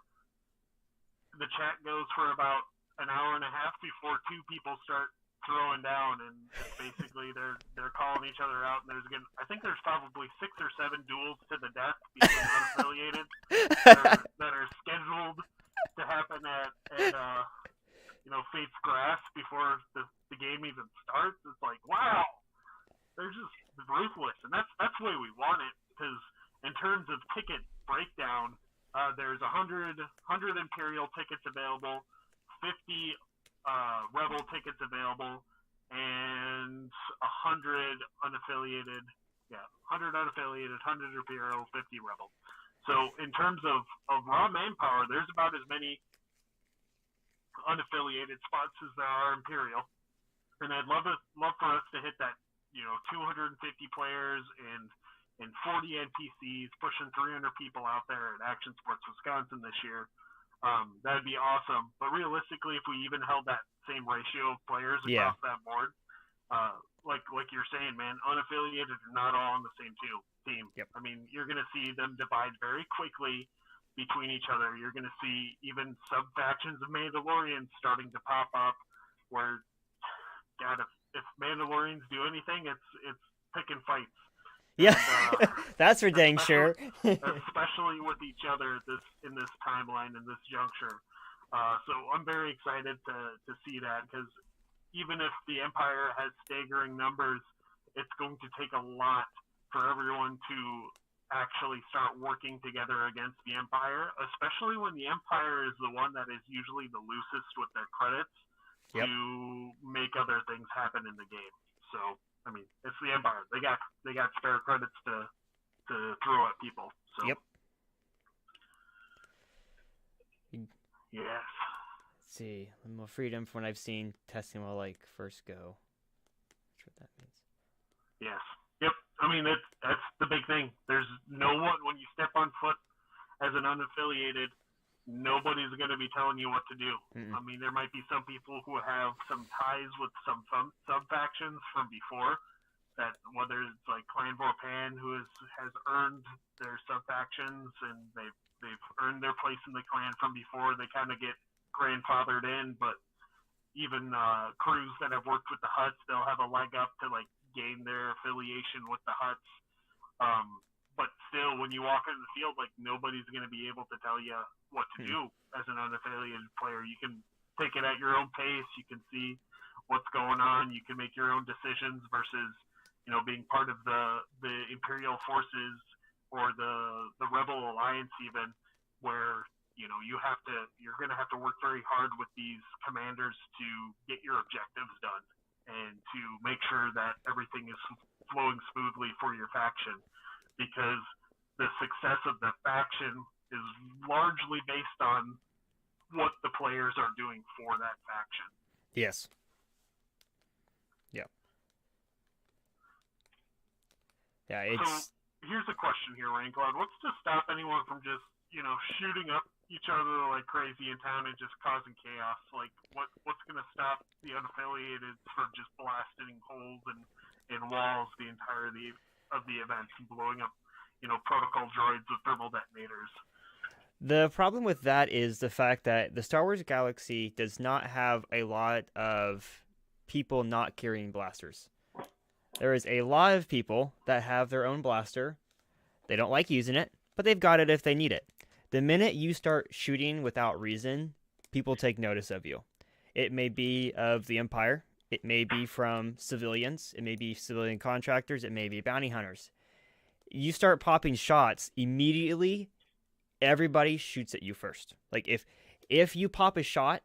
the chat goes for about an hour and a half before two people start throwing down, and basically they're calling each other out. And I think there's probably 6 or 7 duels to the death between unaffiliated that are scheduled to happen at Fate's Grass before the game even starts. It's like, wow, they're just ruthless, and that's the way we want it. Because in terms of ticket breakdown, there's 100 Imperial tickets available, 50 Rebel tickets available, and 100 unaffiliated. Yeah, 100 unaffiliated, 100 Imperial, 50 Rebel. So in terms of raw manpower, there's about as many unaffiliated spots as there are Imperial, and I'd love for us to hit that 250 players and 40 NPCs, pushing 300 people out there at Action Sports Wisconsin this year. That'd be awesome. But realistically, if we even held that same ratio of players across that board, like you're saying, man, unaffiliated are not all on the same team. Yep. I mean, you're going to see them divide very quickly between each other. You're going to see even sub-factions of Mandalorians starting to pop up where, God, if Mandalorians do anything, it's picking fights. Yeah, and, that's for dang sure. Especially with each other in this timeline, in this juncture. So I'm very excited to see that, because even if the Empire has staggering numbers, it's going to take a lot for everyone to actually start working together against the Empire, especially when the Empire is the one that is usually the loosest with their credits to make other things happen in the game. So, I mean, it's the Empire. They got spare credits to throw at people. So. Yep. Yes. Let's see. More freedom from what I've seen. Testing will first go. Not sure what that means. Yes. Yep. I mean, that's the big thing. There's no one, when you step on foot as an unaffiliated, nobody's going to be telling you what to do. Mm-mm. I mean, there might be some people who have some ties with some sub-factions from before, that whether it's like Clan Vorpan, who has earned their sub-factions and they've earned their place in the clan from before, they kind of get grandfathered in. But even crews that have worked with the Hutts, they'll have a leg up to gain their affiliation with the Hutts. But still, when you walk into the field, nobody's going to be able to tell you what to do as an unaffiliated player. You can take it at your own pace. You can see what's going on. You can make your own decisions versus, being part of the Imperial forces or the Rebel Alliance even, where you're going to have to work very hard with these commanders to get your objectives done and to make sure that everything is flowing smoothly for your faction, because the success of the faction is largely based on what the players are doing for that faction. Yes. Yeah. Yeah, it's... So here's a question here, Raincloud. What's to stop anyone from just, shooting up each other like crazy in town and just causing chaos? What's going to stop the unaffiliated from just blasting holes in walls the entirety of the event and blowing up, protocol droids with thermal detonators? The problem with that is the fact that the Star Wars galaxy does not have a lot of people not carrying blasters. There is a lot of people that have their own blaster. They don't like using it, but they've got it if they need it. The minute you start shooting without reason, people take notice of you. It may be of the Empire. It may be from civilians. It may be civilian contractors. It may be bounty hunters. You start popping shots, immediately everybody shoots at you first. If you pop a shot,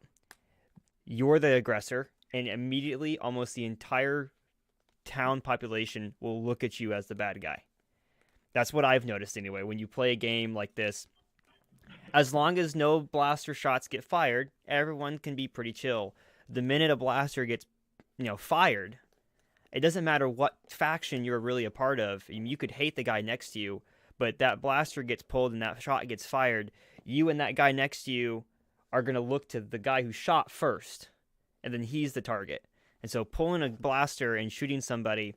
you're the aggressor, and immediately almost the entire town population will look at you as the bad guy. That's what I've noticed anyway. When you play a game like this, as long as no blaster shots get fired, everyone can be pretty chill. The minute a blaster gets, fired, it doesn't matter what faction you're really a part of. I mean, you could hate the guy next to you, but that blaster gets pulled and that shot gets fired, you and that guy next to you are going to look to the guy who shot first, and then he's the target. And so pulling a blaster and shooting somebody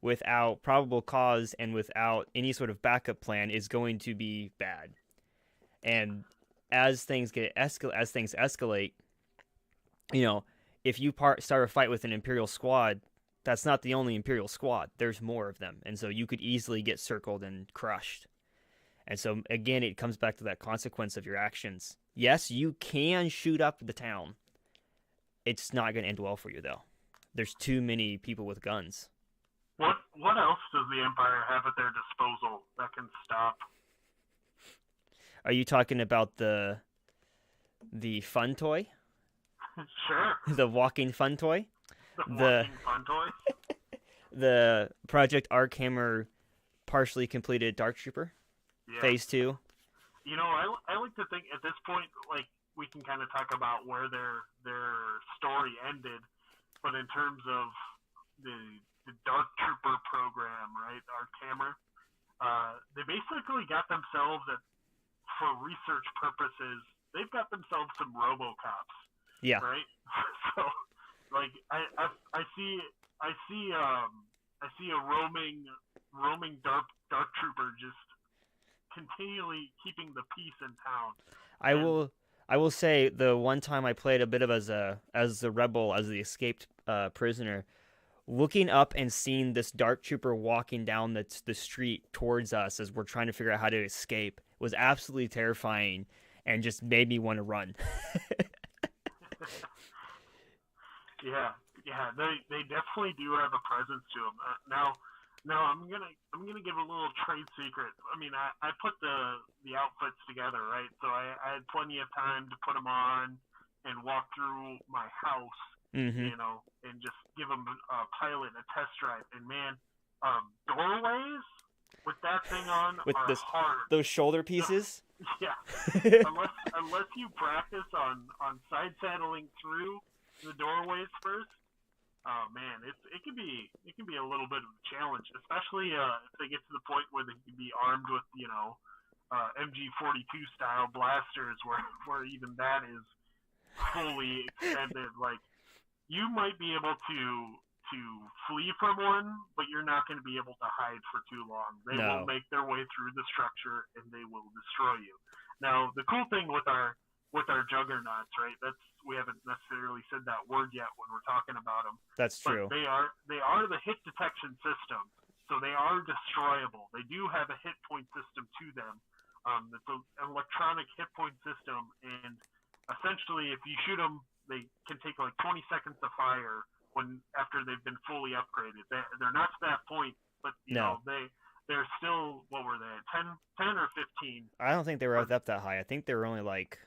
without probable cause and without any sort of backup plan is going to be bad. And as things escalate, if you start a fight with an Imperial squad, that's not the only Imperial squad. There's more of them, and so you could easily get circled and crushed. And so again, it comes back to that consequence of your actions. Yes, you can shoot up the town. It's not going to end well for you, though. There's too many people with guns. What else does the Empire have at their disposal that can stop? Are you talking about the fun toy? Sure. The walking fun toy? The walking fun toy? The Project Arkhammer partially completed Dark Trooper? Yeah. Phase 2? You know, I like to think at this point, like, we can kind of talk about where their story ended, but in terms of the Dark Trooper program, right, Arkhammer, they basically got themselves, for research purposes, they've got themselves some RoboCops. Yeah. Right. So, like, I see a roaming dark trooper just continually keeping the peace in town. I will say the one time I played a bit of as the rebel, as the escaped prisoner, looking up and seeing this dark trooper walking down the street towards us as we're trying to figure out how to escape was absolutely terrifying and just made me want to run. Yeah, they definitely do have a presence to them. Now I'm gonna give a little trade secret. I mean, I put the outfits together, right? So I had plenty of time to put them on and walk through my house, Mm-hmm. you know, and just give them a pilot a test drive. And man, doorways with that thing on With are hard. those shoulder pieces. Yeah, unless you practice on side saddling through the doorways first. Oh man, it can be a little bit of a challenge, especially if they get to the point where they can be armed with MG42 style blasters, where even that is fully extended. Like, you might be able to flee from one, but you're not going to be able to hide for too long. They will make their way through the structure and they will destroy you. Now, the cool thing with our juggernauts, right? We haven't necessarily said that word yet when we're talking about them. That's true. But they are the hit detection system, so they are destroyable. They do have a hit point system to them. It's an electronic hit point system, and essentially, if you shoot them, they can take like 20 seconds to fire after they've been fully upgraded. They're not to that point, but you know they're still, what were they, 10 or 15? I don't think they were up that high. I think they were only like,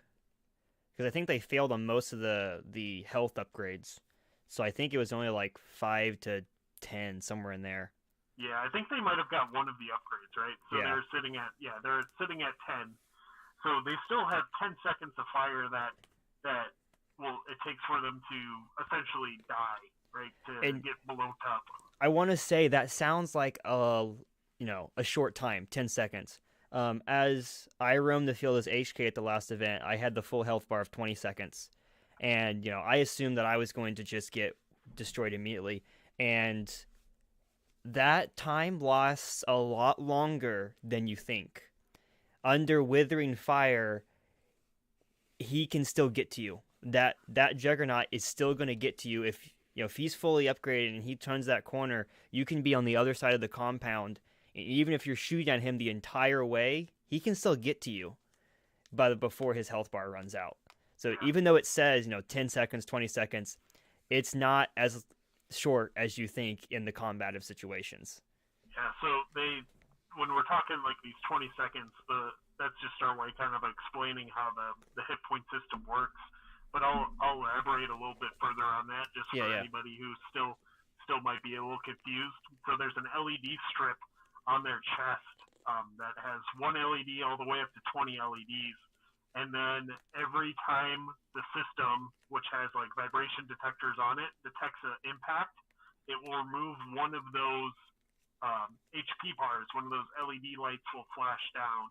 because I think they failed on most of the health upgrades, so I think it was only like 5 to 10, somewhere in there. Yeah, I think they might have got one of the upgrades, right? So Yeah. they're sitting at 10. So they still have 10 seconds of fire that it takes for them to essentially die, right? To get below top. I want to say that sounds like a short time, 10 seconds. As I roamed the field as HK at the last event, I had the full health bar of 20 seconds. And, I assumed that I was going to just get destroyed immediately. And that time lasts a lot longer than you think. Under Withering Fire, he can still get to you. That Juggernaut is still going to get to you if he's fully upgraded and he turns that corner. You can be on the other side of the compound. Even if you're shooting at him the entire way, he can still get to you before his health bar runs out. So even though it says, 10 seconds, 20 seconds, it's not as short as you think in the combative situations. Yeah, so when we're talking like these 20 seconds, that's just our way kind of explaining how the hit point system works. But I'll elaborate a little bit further on that just for anybody who still might be a little confused. So there's an LED strip on their chest that has one LED all the way up to 20 LEDs. And then every time the system, which has like vibration detectors on it, detects an impact, it will remove one of those HP bars. One of those LED lights will flash down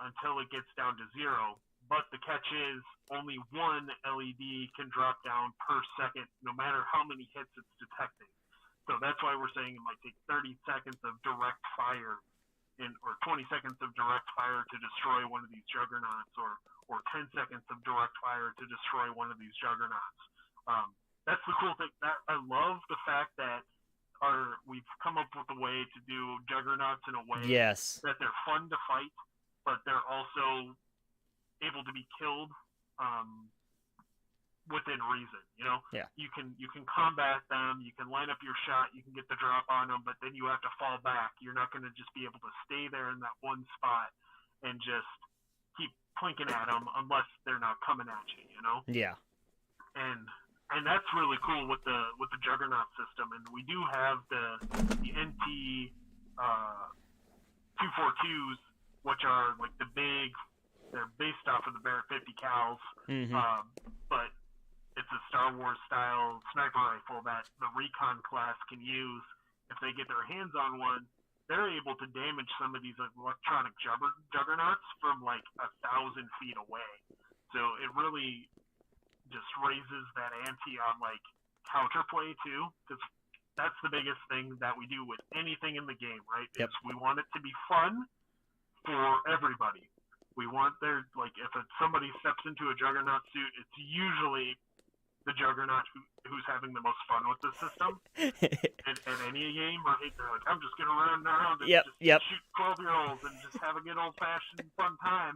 until it gets down to 0. But the catch is only one LED can drop down per second, no matter how many hits it's detecting. So that's why we're saying it might take 30 seconds of direct fire or 20 seconds of direct fire to destroy one of these juggernauts, or 10 seconds of direct fire to destroy one of these juggernauts. that's the cool thing. I love the fact that we've come up with a way to do juggernauts in a way Yes. that they're fun to fight, but they're also able to be killed within reason. Yeah. You can combat them, you can line up your shot, you can get the drop on them, but then you have to fall back. You're not going to just be able to stay there in that one spot and just keep plinking at them unless they're not coming at you. Yeah. And that's really cool with the Juggernaut system. And we do have the NT 242s, which are like the big. They're based off of the Barrett 50 cals, but it's a Star Wars style sniper rifle that the recon class can use. If they get their hands on one, they're able to damage some of these electronic juggernauts from like 1,000 feet away. So it really just raises that ante on like counterplay too, because that's the biggest thing that we do with anything in the game, right? Yep. Is we want it to be fun for everybody. We want if somebody steps into a Juggernaut suit, it's usually the Juggernaut who's having the most fun with the system at any game, right? They're like, I'm just going to run around and just shoot 12-year-olds and just have a good old-fashioned fun time.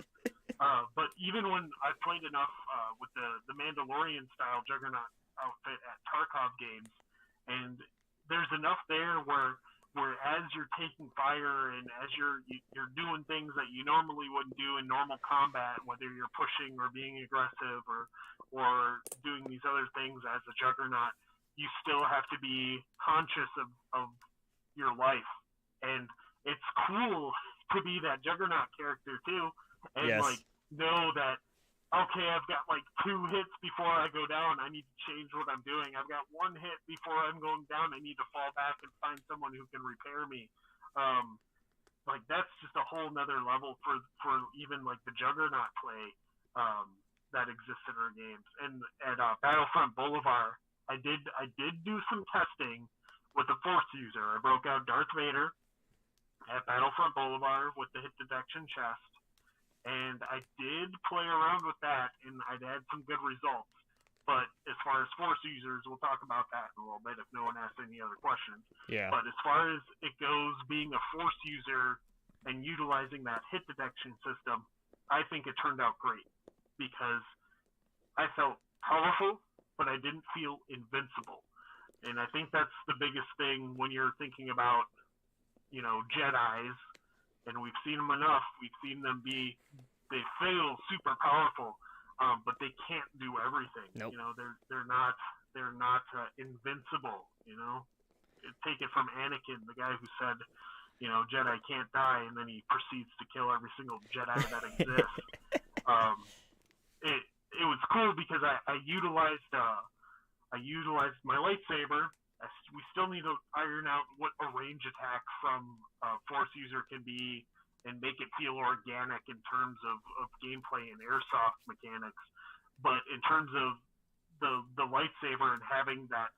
But even when I played enough with the Mandalorian-style Juggernaut outfit at Tarkov games, and there's enough there where as you're taking fire and as you're doing things that you normally wouldn't do in normal combat, whether you're pushing or being aggressive or doing these other things as a Juggernaut, you still have to be conscious of your life. And it's cool to be that Juggernaut character too, and know that, okay, I've got 2 hits before I go down. I need to change what I'm doing. I've got 1 hit before I'm going down. I need to fall back and find someone who can repair me. That's just a whole nother level for even the Juggernaut play that exists in our games. And at Battlefront Boulevard, I did do some testing with a Force user. I broke out Darth Vader at Battlefront Boulevard with the hit detection chest. And I did play around with that, and I'd had some good results. But as far as Force users, we'll talk about that in a little bit if no one asks any other questions. Yeah. But as far as it goes, being a Force user and utilizing that hit detection system, I think it turned out great because I felt powerful, but I didn't feel invincible. And I think that's the biggest thing when you're thinking about, Jedis. And we've seen them enough. We've seen them they feel super powerful, but they can't do everything. Nope. They're not invincible. Take it from Anakin, the guy who said, Jedi can't die, and then he proceeds to kill every single Jedi that exists. It was cool because I utilized my lightsaber. We still need to iron out what a range attack from a Force user can be and make it feel organic in terms of gameplay and airsoft mechanics. But in terms of the lightsaber and having that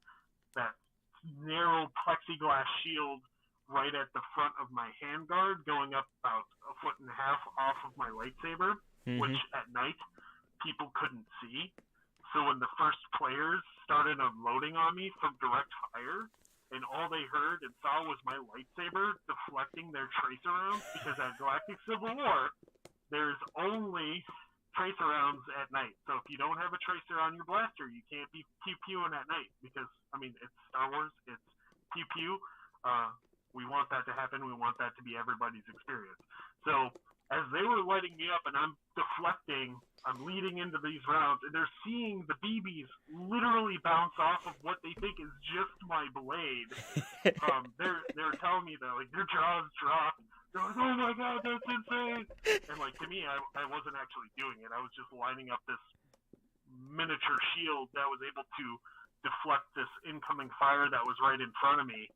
narrow plexiglass shield right at the front of my handguard going up about 1.5 feet off of my lightsaber, which at night people couldn't see. So when the first players started unloading on me from direct fire, and all they heard and saw was my lightsaber deflecting their tracer rounds, because at Galactic Civil War, there's only tracer rounds at night. So if you don't have a tracer on your blaster, you can't be pew-pewing at night, because, it's Star Wars, it's pew-pew. We want that to happen. We want that to be everybody's experience. So as they were lighting me up and I'm deflecting, I'm leading into these rounds, and they're seeing the BBs literally bounce off of what they think is just my blade. They're telling me that their jaws dropped. They're like, "Oh my god, that's insane!" And to me, I wasn't actually doing it. I was just lining up this miniature shield that was able to deflect this incoming fire that was right in front of me.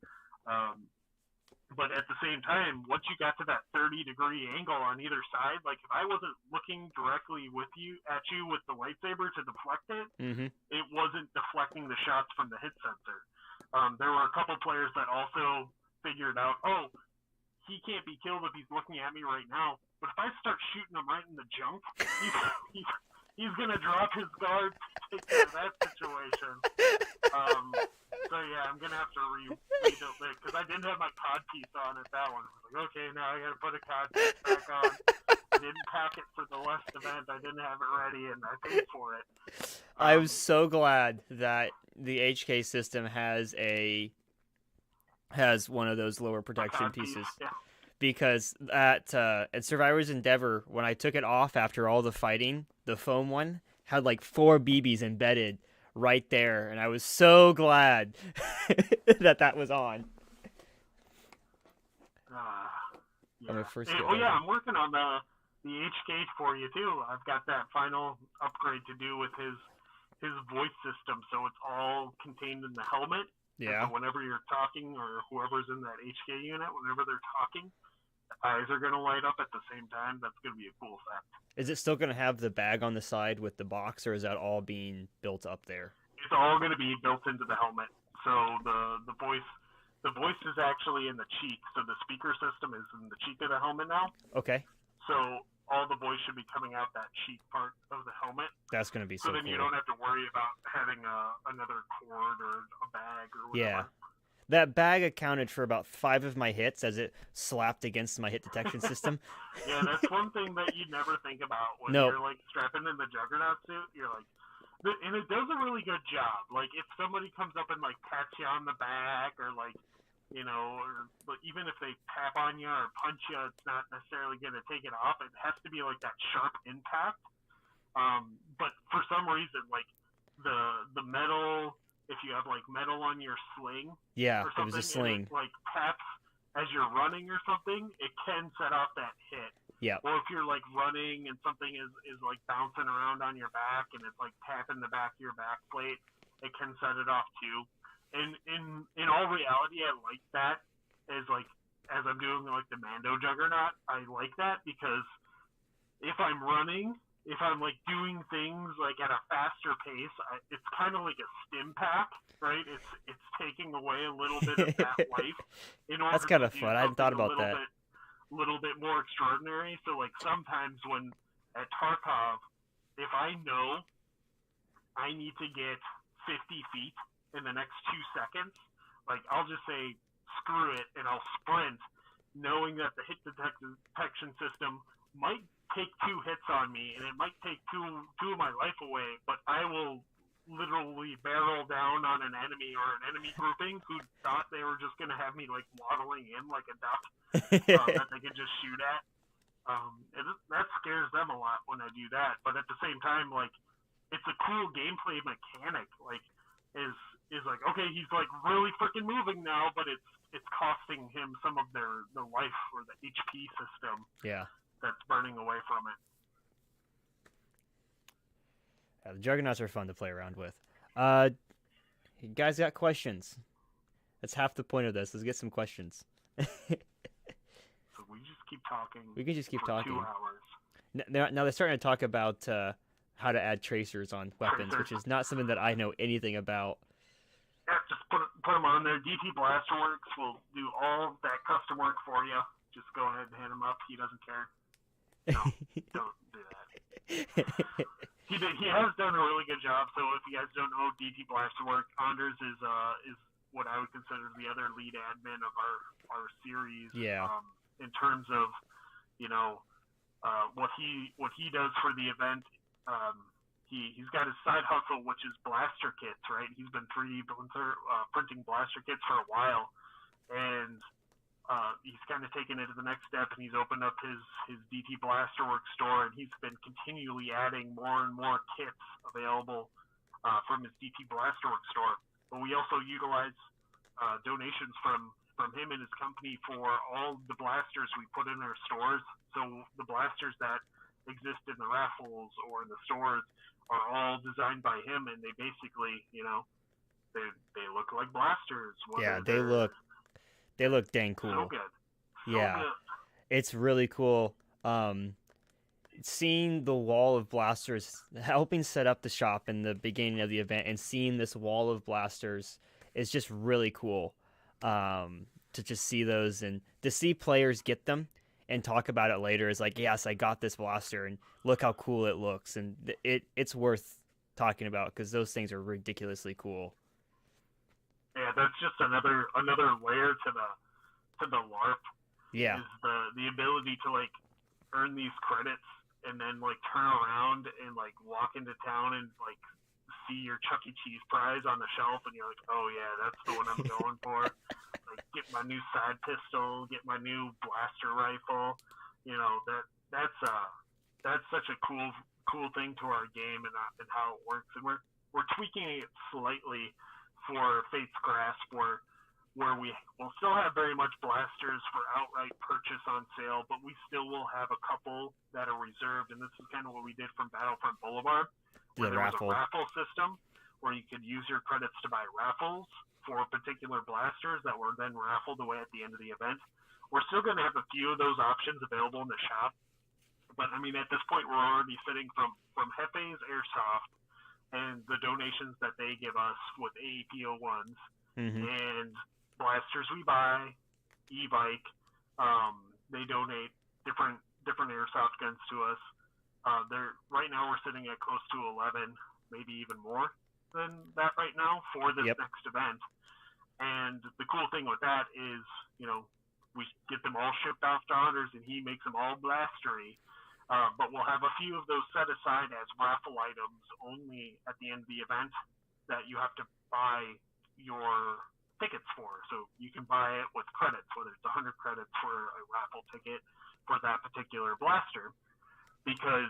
But at the same time, once you got to that 30-degree angle on either side, if I wasn't looking directly at you with the lightsaber to deflect it, it wasn't deflecting the shots from the hit sensor. There were a couple players that also figured out, he can't be killed if he's looking at me right now. But if I start shooting him right in the junk, he's gonna drop his guard to take care of that situation. So yeah, I'm gonna have to rebuild it because I didn't have my cod piece on at that one. I was like, okay, now I gotta put a cod piece back on. I didn't pack it for the last event. I didn't have it ready, and I paid for it. I'm so glad that the HK system has one of those lower protection pieces. Yeah. Because at Survivor's Endeavor, when I took it off after all the fighting, the foam one had like 4 BBs embedded right there, and I was so glad that was on. Yeah. I'm working on the HK for you too. I've got that final upgrade to do with his voice system, so it's all contained in the helmet. Yeah. So whenever you're talking, or whoever's in that HK unit, whenever they're talking, eyes are going to light up at the same time. That's going to be a cool effect. Is it still going to have the bag on the side with the box, or is that all being built up there? It's all going to be built into the helmet. So the voice is actually in the cheek. So the speaker system is in the cheek of the helmet now. Okay. So all the voice should be coming out that cheek part of the helmet. That's going to be so then cool. You don't have to worry about having another cord or a bag or whatever. Yeah. That bag accounted for about 5 of my hits as it slapped against my hit detection system. Yeah, that's one thing that you never think about when you're like strapping in the Juggernaut suit. You're like, and it does a really good job. Like if somebody comes up and like pats you on the back, or like, you know, or even if they tap on you or punch you, it's not necessarily going to take it off. It has to be like that sharp impact. But for some reason, like the metal. If you have like metal on your sling, yeah, or something, it was a sling. And it, like taps as you're running or something, it can set off that hit. Yeah. Or if you're like running and something is like bouncing around on your back and it's like tapping the back of your back plate, it can set it off too. And in all reality, I like that as like as I'm doing like the Mando Juggernaut. I like that because if I'm running. If I'm like doing things like at a faster pace, it's kind of like a stim pack, right? It's taking away a little bit of that life. That's kind of fun. I hadn't thought about that. A little bit more extraordinary. So like sometimes when at Tarkov, if I know I need to get 50 feet in the next 2 seconds, like I'll just say screw it and I'll sprint, knowing that the hit detection system might take 2 hits on me, and it might take two of my life away, but I will literally barrel down on an enemy or an enemy grouping who thought they were just going to have me like waddling in like a duck that they could just shoot at. And that scares them a lot when I do that. But at the same time, like it's a cool gameplay mechanic. Like is like okay, he's like really freaking moving now, but it's costing him some of the life or the HP system. Yeah. That's burning away from it. The Juggernauts are fun to play around with. You guys got questions? That's half the point of this. Let's get some questions. So we just keep talking. We can just keep talking. 2 hours. Now they're starting to talk about how to add tracers on weapons, which is not something that I know anything about. Yeah, just put them on there. DT Blasterworks will do all that custom work for you. Just go ahead and hit him up. He doesn't care. No, don't do that. He has done a really good job. So if you guys don't know, DT Blasterwork, Anders is what I would consider the other lead admin of our series. Yeah. In terms of, you know, what he does for the event. He's got his side hustle, which is blaster kits, right? He's been 3D printing blaster kits for a while, and he's kind of taken it to the next step, and he's opened up his DT Blasterworks store, and he's been continually adding more and more kits available from his DT Blasterworks store. But we also utilize donations from him and his company for all the blasters we put in our stores. So the blasters that exist in the raffles or in the stores are all designed by him, and they basically, you know, they look like blasters. Yeah, they look dang cool. So good. Yeah, it's really cool. Seeing the wall of blasters, helping set up the shop in the beginning of the event, and seeing this wall of blasters is just really cool. To just see those and to see players get them and talk about it later is like, yes, I got this blaster and look how cool it looks, and it's worth talking about because those things are ridiculously cool. Yeah, that's just another layer to the LARP. Yeah. Is the ability to like earn these credits and then like turn around and like walk into town and like see your Chuck E. Cheese prize on the shelf and you're like, oh yeah, that's the one I'm going for. Like get my new side pistol, get my new blaster rifle. You know, that's such a cool thing to our game and how it works. And we're tweaking it slightly for Fate's Grasp where we will still have very much blasters for outright purchase on sale, but we still will have a couple that are reserved. And this is kind of what we did from Battlefront Boulevard, where there was a raffle system where you could use your credits to buy raffles for particular blasters that were then raffled away at the end of the event. We're still going to have a few of those options available in the shop, but I mean, at this point, we're already sitting from Hefe's Airsoft and the donations that they give us with AAPO1s and blasters we buy, e-bike. They donate different airsoft guns to us. Right now we're sitting at close to 11, maybe even more than that right now for this next event. And the cool thing with that is, you know, we get them all shipped off to Hunters and he makes them all blastery. But we'll have a few of those set aside as raffle items only at the end of the event that you have to buy your tickets for. So you can buy it with credits, whether it's 100 credits for a raffle ticket for that particular blaster. Because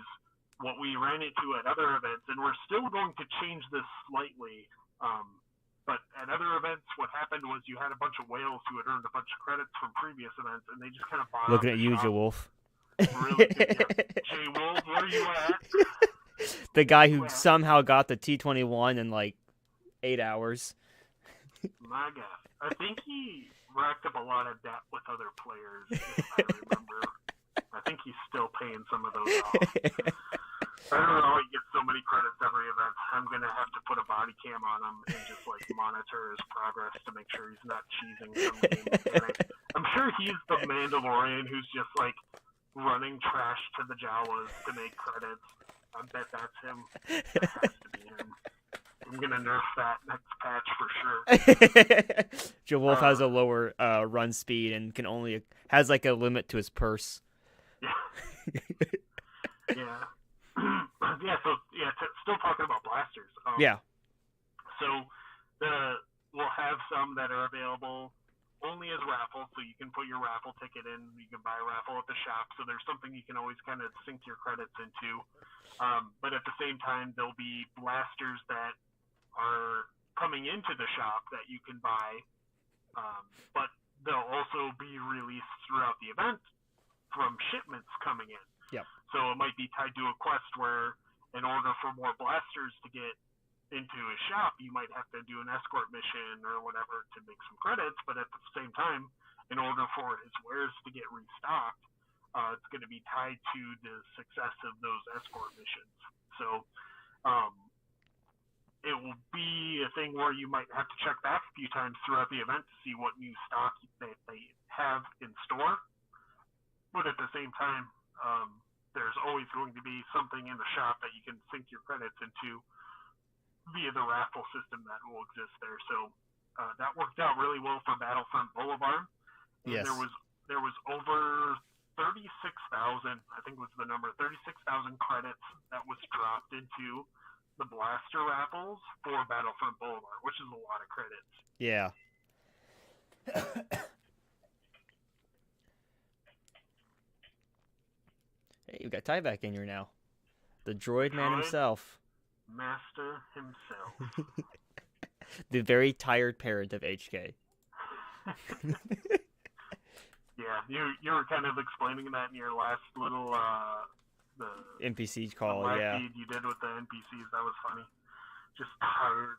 what we ran into at other events, and we're still going to change this slightly, but at other events, what happened was you had a bunch of whales who had earned a bunch of credits from previous events, and they just kind of bought looking at you, Joe Wolf. Really good. Jay Wolf, where are you at? The guy who somehow got the T-21 in like 8 hours. My God. I think he racked up a lot of debt with other players, if I remember. I think he's still paying some of those off. I don't know how he gets so many credits every event. I'm going to have to put a body cam on him and just like monitor his progress to make sure he's not cheesing some game. I'm sure he's the Mandalorian who's just like running trash to the Jawas to make credits. I bet that's him. That has to be him. I'm gonna nerf that next patch for sure. Joe Wolf has a lower run speed and has like a limit to his purse. Yeah. Still talking about blasters. So we'll have some that are available only as raffles, so you can put your raffle ticket in. You can buy a raffle at the shop, so there's something you can always kind of sink your credits into. But at the same time, there'll be blasters that are coming into the shop that you can buy, but they'll also be released throughout the event from shipments coming in. Yep. So it might be tied to a quest where, in order for more blasters to get into his shop, you might have to do an escort mission or whatever to make some credits, but at the same time, in order for his wares to get restocked, it's going to be tied to the success of those escort missions. So it will be a thing where you might have to check back a few times throughout the event to see what new stock they have in store. But at the same time, there's always going to be something in the shop that you can sink your credits into via the raffle system that will exist there. So that worked out really well for Battlefront Boulevard. And yes. There was over 36,000, I think was the number, 36,000 credits that was dropped into the blaster raffles for Battlefront Boulevard, which is a lot of credits. Yeah. Hey, you got Tyvek in here now. The droid man himself. Master himself. The very tired parent of HK. Yeah, you were kind of explaining that in your last little the NPC call, the feed you did with the NPCs. That was funny. Just tired.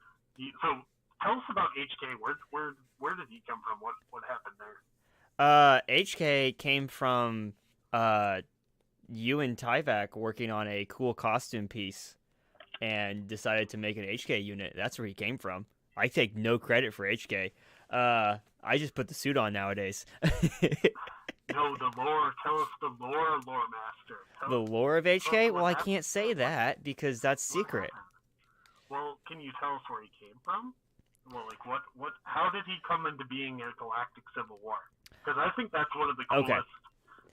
So tell us about HK. Where did he come from? What happened there? HK came from you and Tyvek working on a cool costume piece and decided to make an HK unit. That's where he came from. I take no credit for HK. I just put the suit on nowadays. No, the lore. Tell us the lore, lore master. The lore of Tell us HK? what Well, I happened. can't say that because that's What secret. happened? Well, can you tell us where he came from? Well, like how did he come into being a Galactic Civil War? Because I think that's one of the Okay.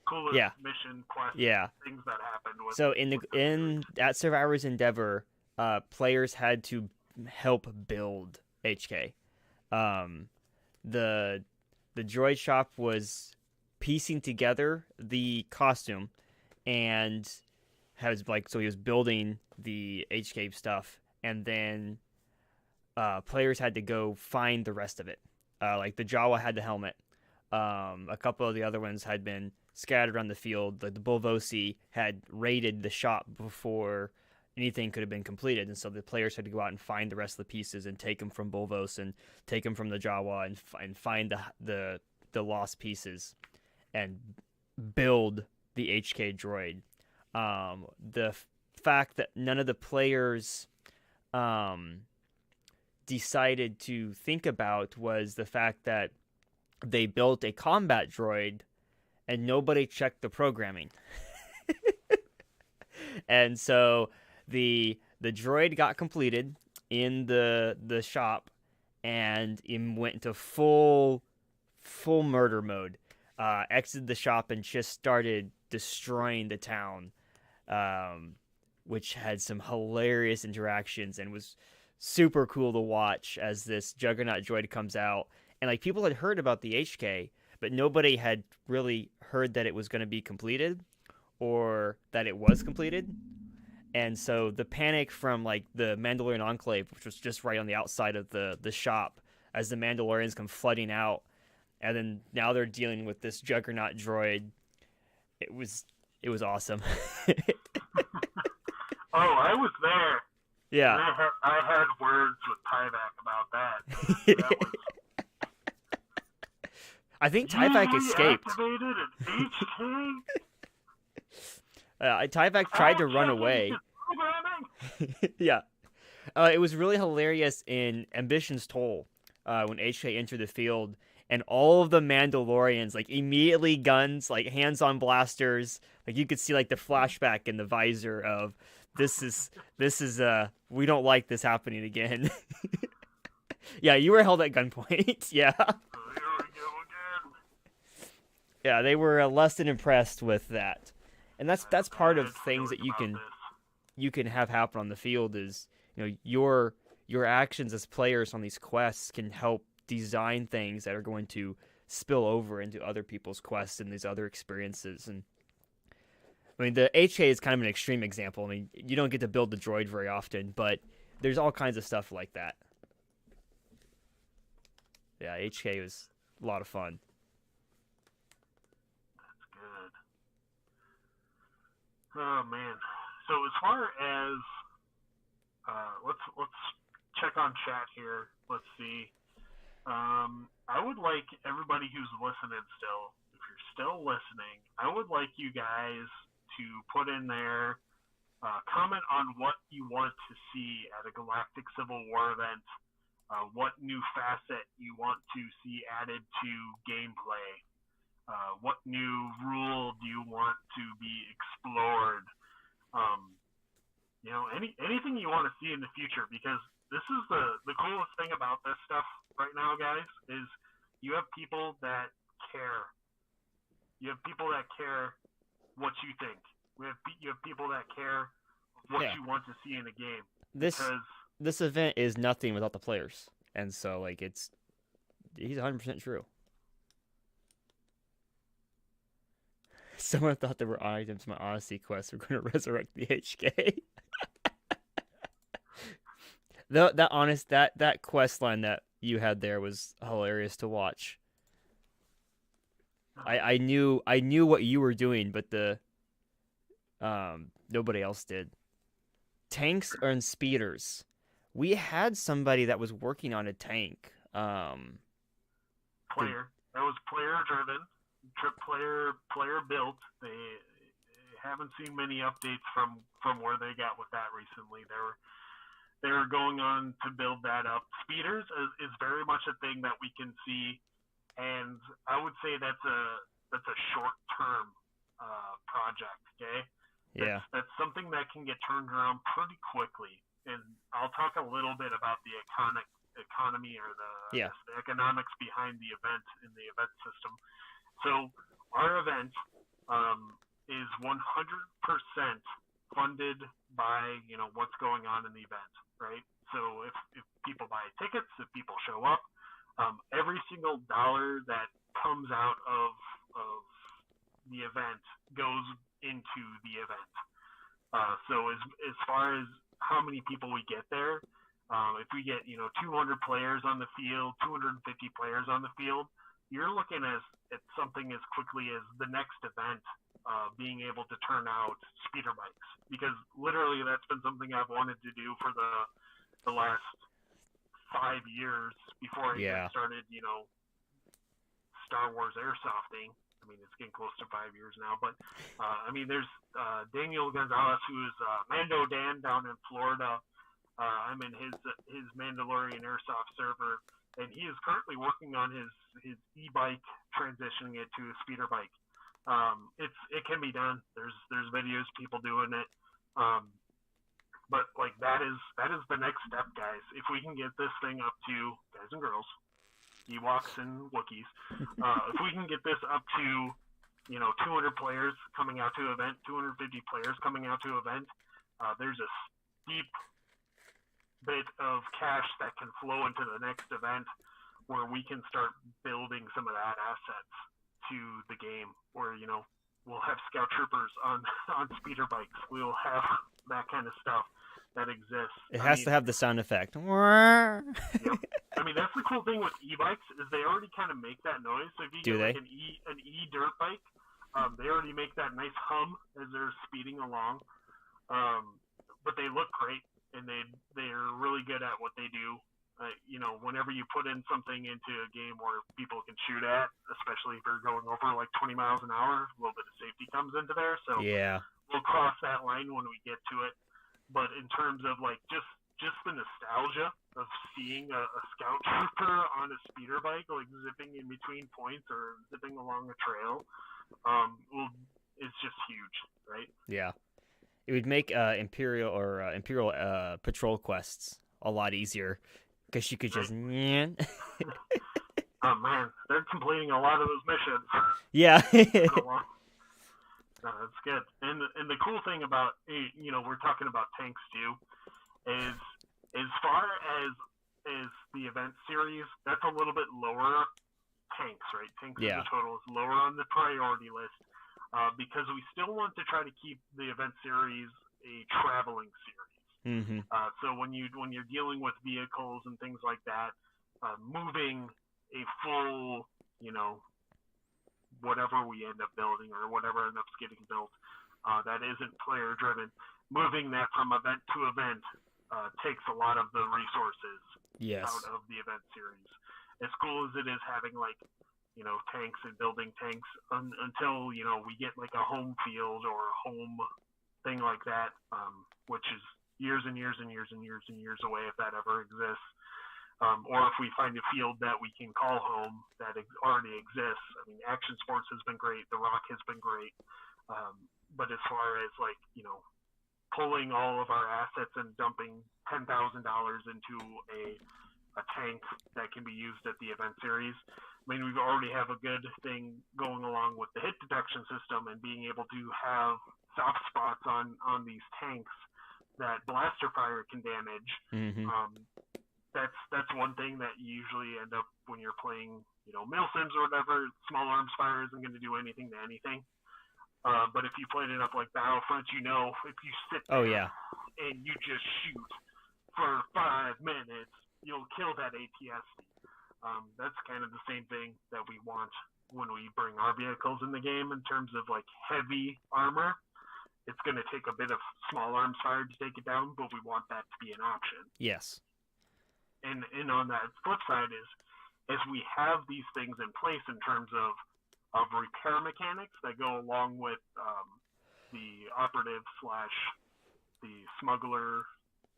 coolest Yeah. mission quest Yeah. things that happened So in the with the series. in that Survivor's Endeavor, players had to help build HK. Um, the the droid shop was piecing together the costume and has like so he was building the HK stuff, and then players had to go find the rest of it. Like the Jawa had the helmet. A couple of the other ones had been scattered on the field. Like the Bulvosi had raided the shop before anything could have been completed, and so the players had to go out and find the rest of the pieces and take them from Bulvos and take them from the Jawa and find the lost pieces and build the HK droid. The fact that none of the players um, decided to think about was the fact that they built a combat droid and nobody checked the programming. And so the droid got completed in the shop and it went into full murder mode. Exited the shop and just started destroying the town, um, which had some hilarious interactions and was super cool to watch as this Juggernaut droid comes out. And like people had heard about the HK, but nobody had really heard that it was going to be completed or that it was completed. And so the panic from like the Mandalorian Enclave, which was just right on the outside of the shop, as the Mandalorians come flooding out, and then now they're dealing with this Juggernaut droid. It was it was awesome. Oh, I was there, and Yeah. I had words with Tyvek about that. That was I think Tyvek usually escaped. activated at HK. Tyvek tried to Fact run checking away. his programming. Yeah. It was really hilarious in Ambition's Toll when HK entered the field and all of the Mandalorians like immediately guns, like hands on blasters. Like you could see like the flashback in the visor of this is we don't like this happening again. Yeah, you were held at gunpoint. Yeah. Here we go again. Yeah, they were less than impressed with that. And I that's have a part of bad things that feeling about this. you can have happen on the field is your actions as players on these quests can help design things that are going to spill over into other people's quests and these other experiences. And I mean the HK is kind of an extreme example. I mean you don't get to build the droid very often, but there's all kinds of stuff like that. Yeah, HK was a lot of fun. That's good. Oh man. So as far as let's check on chat here. Let's see. I would like everybody who's listening still, if you're still listening, I would like you guys to put in there comment on what you want to see at a Galactic Civil War event. What new facet you want to see added to gameplay? What new rule do you want to be explored? Um, anything you want to see in the future, because this is the coolest thing about this stuff right now, guys, is you have people that care. You have people that care what you think. You have people that care what Yeah. you want to see in a game, This because this event is nothing without the players. And so like he's 100% true. Someone thought there were items in my Odyssey quest were going to resurrect the HK. That quest line that you had there was hilarious to watch. I knew what you were doing, but the nobody else did. Tanks and speeders. We had somebody that was working on a tank. The that was player driven, trip player built. They haven't seen many updates from where they got with that recently. They're going on to build that up. Speeders is very much a thing that we can see, and I would say that's a short-term project. Okay, Yeah. that's something that can get turned around pretty quickly. And I'll talk a little bit about the economy or Yeah. the economics behind the event in the event system. So our event is 100% funded by what's going on in the event, right? So if people buy tickets, if people show up, every single dollar that comes out of the event goes into the event. So as far as how many people we get there, if we get 200 players on the field, 250 players on the field, you're looking at something as quickly as the next event being able to turn out speeder bikes, because literally that's been something I've wanted to do for the last 5 years before I even started Star Wars airsofting. I mean, it's getting close to 5 years now, but there's Daniel Gonzalez, who is Mando Dan down in Florida. I'm in his Mandalorian airsoft server, and he is currently working on his e-bike, transitioning it to a speeder bike. It can be done. There's videos people doing it, but like that is the next step, guys. If we can get this thing up to, guys and girls, Ewoks and Wookiees, if we can get this up to 200 players coming out to event, 250 players coming out to event, there's a steep bit of cash that can flow into the next event where we can start building some of that assets to the game, where we'll have scout troopers on speeder bikes, we'll have that kind of stuff that exists. It has to have the sound effect. Yep. I mean, that's the cool thing with e-bikes, is they already kind of make that noise. So if you get like an e-dirt bike, they already make that nice hum as they're speeding along. But they look great, and they're really good at what they do. Whenever you put in something into a game where people can shoot at, especially if you're going over like 20 miles an hour, a little bit of safety comes into there. So we'll cross that line when we get to it. But in terms of like just the nostalgia of seeing a scout trooper on a speeder bike, like zipping in between points or zipping along a trail, it's just huge, right? Yeah. It would make Imperial patrol quests a lot easier, because you could just. Oh man, they're completing a lot of those missions. Yeah. No, that's good. And the cool thing about we're talking about tanks too, is as far as the event series, that's a little bit lower tanks, right? Tanks in the total is lower on the priority list, because we still want to try to keep the event series a traveling series. Mm-hmm. So when you're dealing with vehicles and things like that, moving a full whatever we end up building or whatever ends up getting built, that isn't player driven, moving that from event to event takes a lot of the resources out of the event series. As cool as it is having tanks and building tanks until we get like a home field or a home thing like that, which is years and years and years and years and years away if that ever exists. Or if we find a field that we can call home that already exists. I mean, Action Sports has been great. The Rock has been great. But as far as pulling all of our assets and dumping $10,000 into a tank that can be used at the event series, I mean, we already have a good thing going along with the hit detection system and being able to have soft spots on these tanks that blaster fire can damage. Mm-hmm. That's one thing that you usually end up when you're playing, mil sims or whatever. Small arms fire isn't going to do anything to anything. But if you played it up like Battlefront, if you sit there and you just shoot for 5 minutes, you'll kill that ATST. That's kind of the same thing that we want when we bring our vehicles in the game in terms of heavy armor. It's going to take a bit of small arms fire to take it down, but we want that to be an option. Yes. And on that flip side is, as we have these things in place in terms of repair mechanics that go along with the operative / the smuggler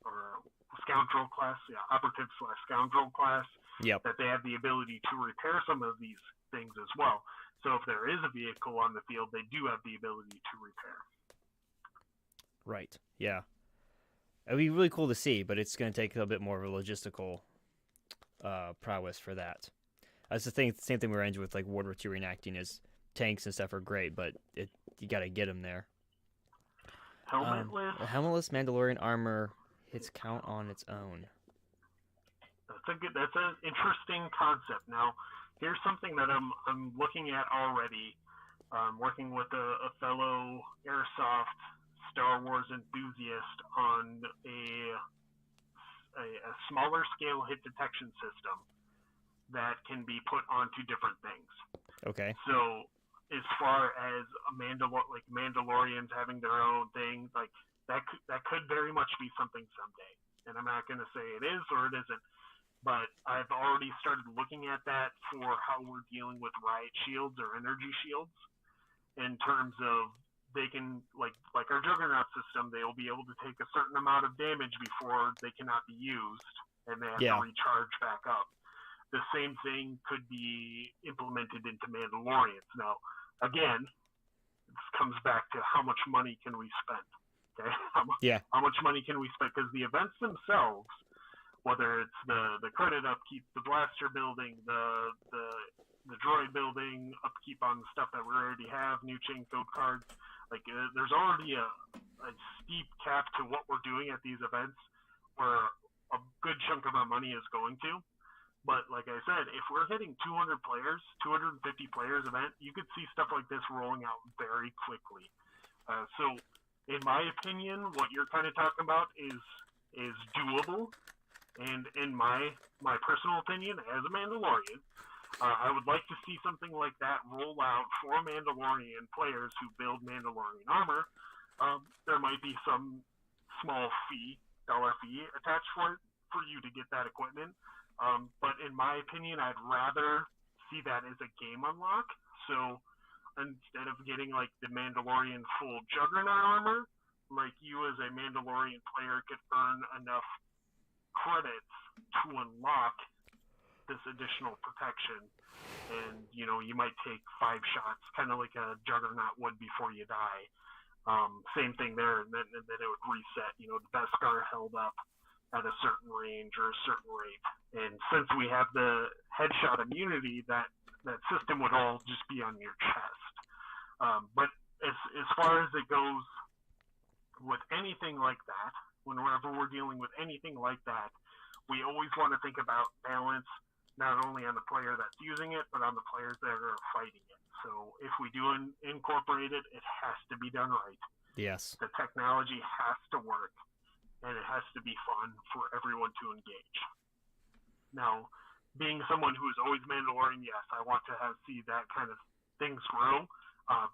or scoundrel class, operative / scoundrel class, Yep. that they have the ability to repair some of these things as well. So if there is a vehicle on the field, they do have the ability to repair. Right. Yeah. It'd be really cool to see, but it's going to take a bit more of a logistical prowess for that. That's the thing. Same thing we're into with like World War II reenacting is tanks and stuff are great, but you got to get them there. Helmetless. Helmetless Mandalorian armor hits count on its own. That's an interesting concept. Now, here's something that I'm looking at already. Working with a fellow airsoft Star Wars enthusiast on a smaller scale hit detection system that can be put onto different things. Okay. So as far as Mandalorians having their own thing, like that could very much be something someday. And I'm not going to say it is or it isn't, but I've already started looking at that for how we're dealing with riot shields or energy shields in terms of they can, like our Juggernaut system, they'll be able to take a certain amount of damage before they cannot be used, and they have to recharge back up. The same thing could be implemented into Mandalorians. Now, again, this comes back to how much money can we spend? Okay, how much money can we spend? Because the events themselves, whether it's the credit upkeep, the blaster building, the droid building, upkeep on the stuff that we already have, new chain code cards, like there's already a steep cap to what we're doing at these events, where a good chunk of our money is going to. But like I said, if we're hitting 200 players, 250 players event, you could see stuff like this rolling out very quickly. So, in my opinion, what you're kind of talking about is doable. And in my personal opinion, as a Mandalorian, I would like to see something like that roll out for Mandalorian players who build Mandalorian armor. There might be some small dollar fee attached for you to get that equipment. But in my opinion, I'd rather see that as a game unlock. So instead of getting like the Mandalorian full Juggernaut armor, like you as a Mandalorian player could earn enough credits to unlock this additional protection, and you might take 5 shots, kind of like a Juggernaut would before you die. Same thing there, and then it would reset. The Beskar held up at a certain range or a certain rate, and since we have the headshot immunity, that system would all just be on your chest. But as far as it goes with anything like that, whenever we're dealing with anything like that, we always want to think about balance, not only on the player that's using it, but on the players that are fighting it. So if we do incorporate it, it has to be done right. Yes. The technology has to work, and it has to be fun for everyone to engage. Now, being someone who is always Mandalorian, yes, I want to see that kind of things grow,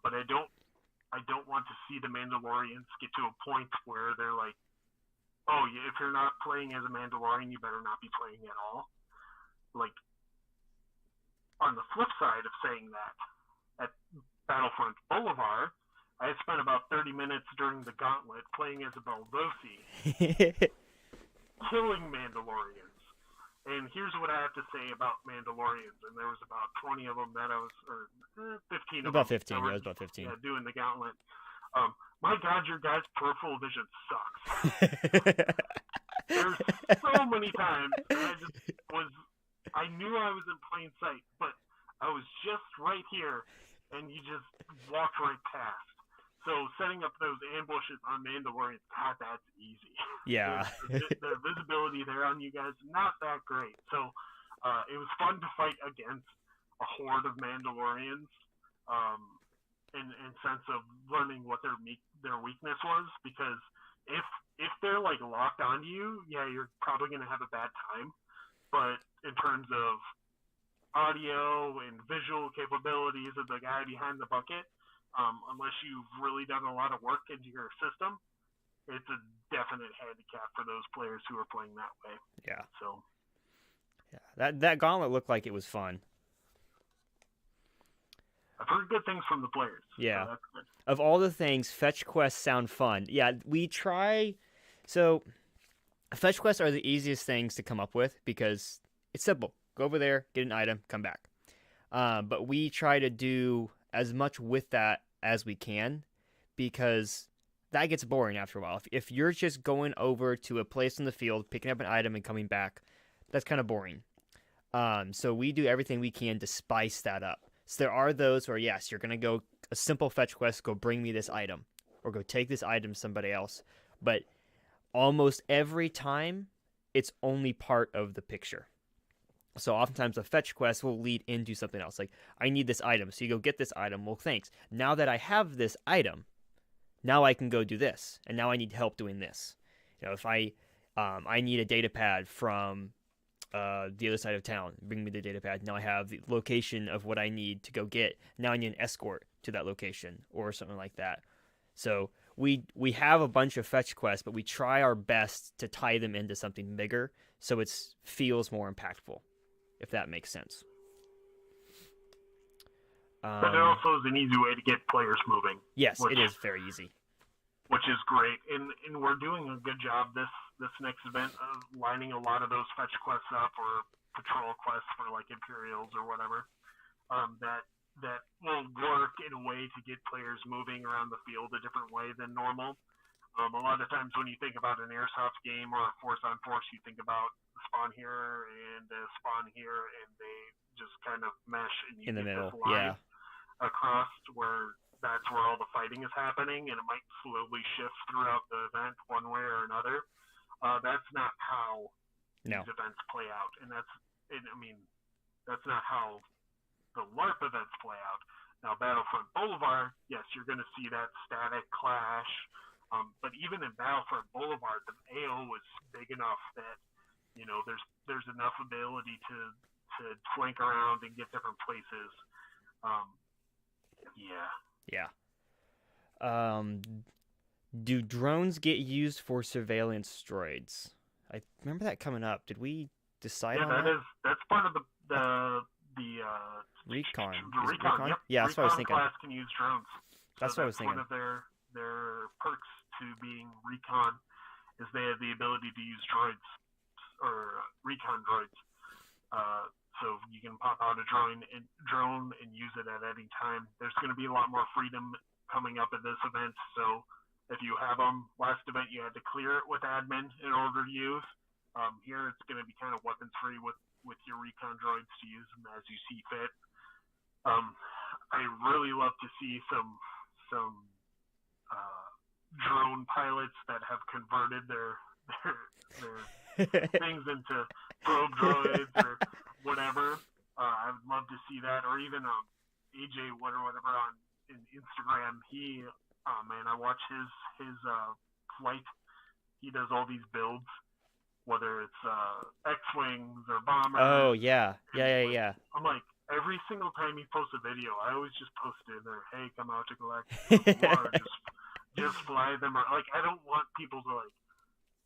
but I don't want to see the Mandalorians get to a point where they're like, oh, if you're not playing as a Mandalorian, you better not be playing at all. Like, on the flip side of saying that, at Battlefront Boulevard, I spent about 30 minutes during the Gauntlet playing as a Baldosi, killing Mandalorians. And here's what I have to say about Mandalorians. And there was about 20 of them that I was, or 15 of about them. 15, yeah, it was about 15. Yeah, doing the Gauntlet. My God, your guys' peripheral vision sucks. There's so many times I knew I was in plain sight, but I was just right here, and you just walked right past. So setting up those ambushes on Mandalorian, God, that's easy. Yeah. the visibility there on you guys, not that great. So it was fun to fight against a horde of Mandalorians, in sense of learning what their weakness was, because if they're like locked onto you, yeah, you're probably going to have a bad time. But in terms of audio and visual capabilities of the guy behind the bucket, unless you've really done a lot of work into your system, it's a definite handicap for those players who are playing that way. Yeah. So. Yeah, that Gauntlet looked like it was fun. I've heard good things from the players. Yeah. So that's good. Of all the things, fetch quests sound fun. Yeah, we try. So, fetch quests are the easiest things to come up with because it's simple. Go over there, get an item, come back. But we try to do as much with that as we can, because that gets boring after a while. If you're just going over to a place in the field, picking up an item and coming back, that's kind of boring. So we do everything we can to spice that up. So there are those where, yes, you're going to go a simple fetch quest, go bring me this item, or go take this item to somebody else. But almost every time, it's only part of the picture. So oftentimes a fetch quest will lead into something else. Like, I need this item, so you go get this item. Well, thanks. Now that I have this item, now I can go do this, and now I need help doing this. If I need a data pad from the other side of town, bring me the data pad. Now I have the location of what I need to go get. Now I need an escort to that location or something like that. So we have a bunch of fetch quests, but we try our best to tie them into something bigger so it feels more impactful, if that makes sense. But it also is an easy way to get players moving. Yes, it is very easy. Which is great. And we're doing a good job this next event of lining a lot of those fetch quests up, or patrol quests for like Imperials or whatever, that will work in a way to get players moving around the field a different way than normal. A lot of times when you think about an airsoft game or a force on force, you think about a spawn here and a spawn here, and they just kind of mesh, and you in the get middle, this line across where that's where all the fighting is happening, and it might slowly shift throughout the event one way or another. That's not how these events play out, and that's not how the LARP events play out. Now, Battlefront Boulevard, yes, you're going to see that static clash, but even in Battlefront Boulevard, the AO was big enough that there's enough ability to flank around and get different places. Yeah. Do drones get used for surveillance droids? I remember that coming up. Did we decide on that? Yeah, that's part of the recon. The recon. Yep. Yeah, that's what I was thinking. Recon class can use drones. That's what I was thinking. One of their perks to being recon is they have the ability to use droids, or recon droids. So you can pop out a drone and use it at any time. There's going to be a lot more freedom coming up at this event. So if you have them, last event you had to clear it with admin in order to use. Here it's going to be kind of weapons free with your recon droids to use them as you see fit. I really love to see some drone pilots that have converted their things into probe droids or whatever. I would love to see that, or even AJ whatever on Instagram. He, I watch his flight. He does all these builds, whether it's X-wings or bombers. Oh yeah. I'm like, every single time he posts a video, I always just post it there. Hey, come out to Galactic Civil War. just fly them. Or like, I don't want people to like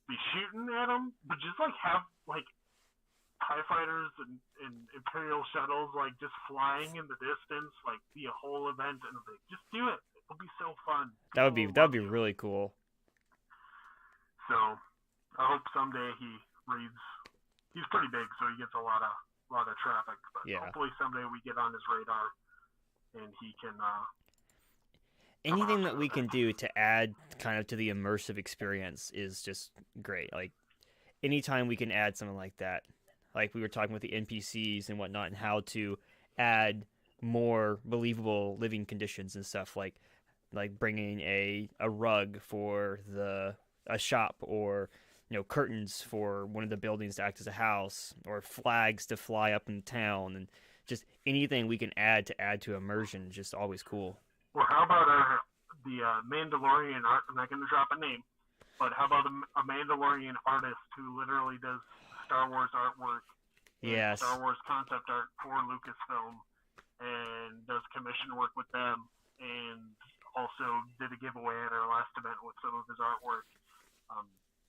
be shooting at them, but just like have like TIE fighters and Imperial shuttles like just flying in the distance, like be a whole event, and like, just do it. It'll be so fun. That would be really cool. So I hope someday he reads. He's pretty big, so he gets a lot of traffic. But hopefully someday we get on his radar, and he can. Anything that we can do to add kind of to the immersive experience is just great. Like anytime we can add something like that, like we were talking with the NPCs and whatnot, and how to add more believable living conditions and stuff, like bringing a rug for a shop, or curtains for one of the buildings to act as a house, or flags to fly up in town, and just anything we can add to immersion is just always cool. Well, how about the Mandalorian art? I'm not going to drop a name, but how about a Mandalorian artist who literally does Star Wars artwork, Star Wars concept art for Lucasfilm, and does commission work with them, and also did a giveaway at our last event with some of his artwork.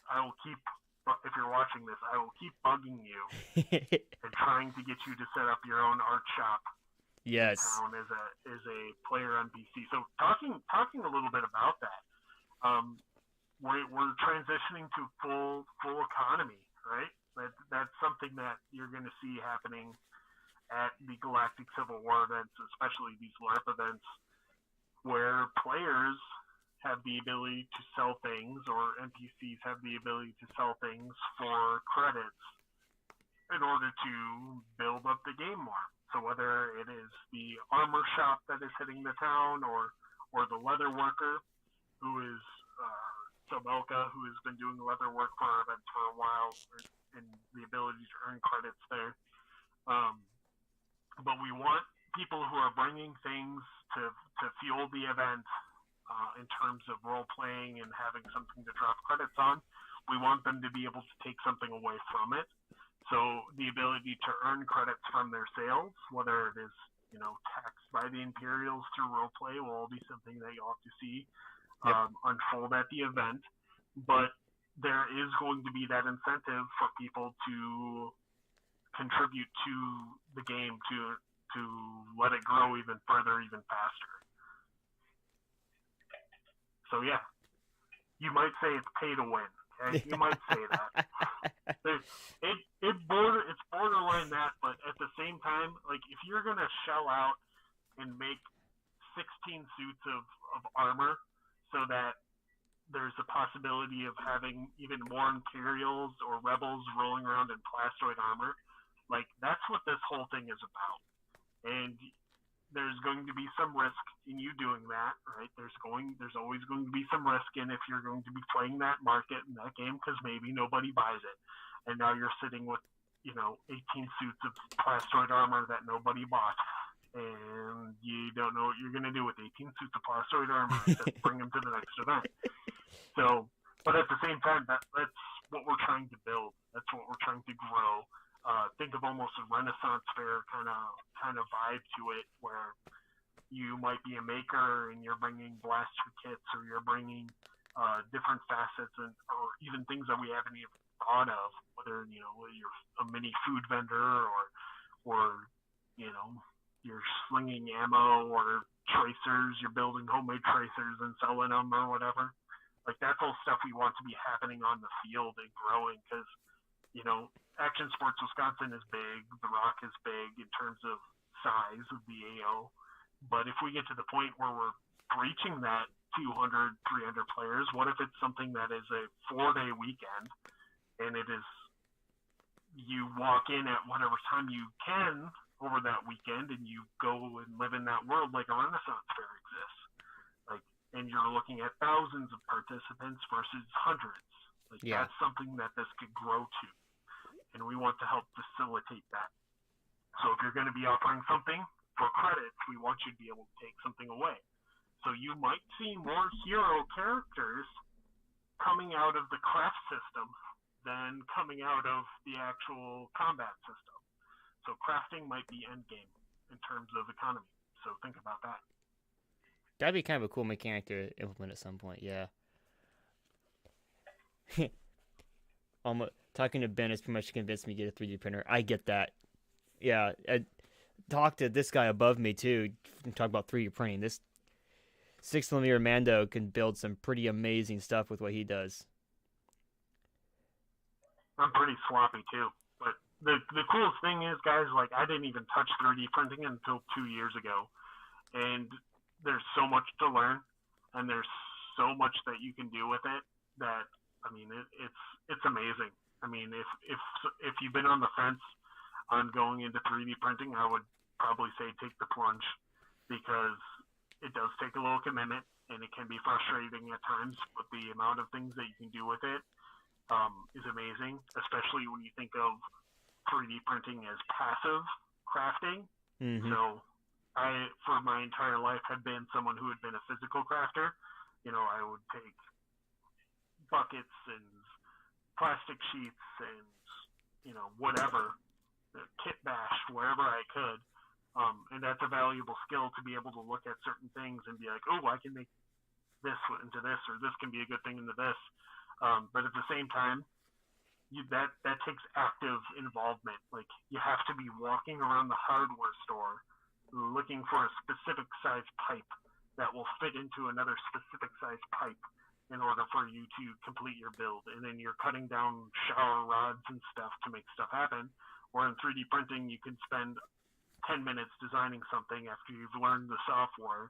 I will keep, if you're watching this, I will keep bugging you and trying to get you to set up your own art shop. Yes. In town as a player on PC. So talking a little bit about that. We're transitioning to full economy, right? That's something that you're going to see happening at the Galactic Civil War events, especially these LARP events, where players have the ability to sell things, or NPCs have the ability to sell things for credits in order to build up the game more. So whether it is the armor shop that is hitting the town, or the leather worker who is Sobelka, who has been doing leather work for our events for a while, and the ability to earn credits there. But we want people who are bringing things to fuel the event in terms of role playing and having something to drop credits on. We want them to be able to take something away from it. So the ability to earn credits from their sales, whether it is taxed by the Imperials through role play, will all be something that you'll have to see unfold at the event. But there is going to be that incentive for people to contribute to the game to let it grow even further, even faster. So yeah, you might say it's pay to win. Okay? You might say that. It's borderline that, but at the same time, like, if you're gonna shell out and make 16 suits of armor so that there's a possibility of having even more Imperials or Rebels rolling around in plastoid armor, like, that's what this whole thing is about. And there's going to be some risk in you doing that, right? There's always going to be some risk in if you're going to be playing that market in that game, because maybe nobody buys it, and now you're sitting with 18 suits of plastoid armor that nobody bought, and you don't know what you're going to do with 18 suits of plastoid armor except bring them to the next event. So, but at the same time, that's what we're trying to build. That's what we're trying to grow. Think of almost a Renaissance fair kind of vibe to it, where you might be a maker and you're bringing blaster kits, or you're bringing different facets, or even things that we haven't even thought of. Whether you're a mini food vendor, or you're slinging ammo or tracers, you're building homemade tracers and selling them or whatever. Like, that's all stuff we want to be happening on the field and growing, because Action Sports Wisconsin is big, The Rock is big in terms of size of the AO, but if we get to the point where we're reaching that 200, 300 players, what if it's something that is a 4-day weekend, and it is, you walk in at whatever time you can over that weekend, and you go and live in that world like a Renaissance fair exists, like, and you're looking at thousands of participants versus hundreds. Like, that's something that this could grow to, and we want to help facilitate that. So if you're going to be offering something for credits, we want you to be able to take something away. So you might see more hero characters coming out of the craft system than coming out of the actual combat system. So crafting might be endgame in terms of economy. So think about that. That'd be kind of a cool mechanic to implement at some point, yeah. Talking to Ben has pretty much convinced me to get a 3D printer. I get that. Yeah, I talked to this guy above me too. Talk about 3D printing. This 6mm Mando can build some pretty amazing stuff with what he does. I'm pretty sloppy too. But the coolest thing is, guys, like, I didn't even touch 3D printing until 2 years ago, and there's so much to learn, and there's so much that you can do with it that, I mean, it's amazing. I mean, if you've been on the fence on going into 3D printing, I would probably say take the plunge, because it does take a little commitment, and it can be frustrating at times, but the amount of things that you can do with it is amazing, especially when you think of 3D printing as passive crafting. Mm-hmm. So I, for my entire life, had been someone who had been a physical crafter. I would take buckets and plastic sheets and whatever, kit bash wherever I could, and that's a valuable skill to be able to look at certain things and be like, oh, I can make this into this, or this can be a good thing into this. But at the same time, that takes active involvement. Like, you have to be walking around the hardware store looking for a specific size pipe that will fit into another specific size pipe, in order for you to complete your build. And then you're cutting down shower rods and stuff to make stuff happen. Or in 3D printing, you can spend 10 minutes designing something after you've learned the software,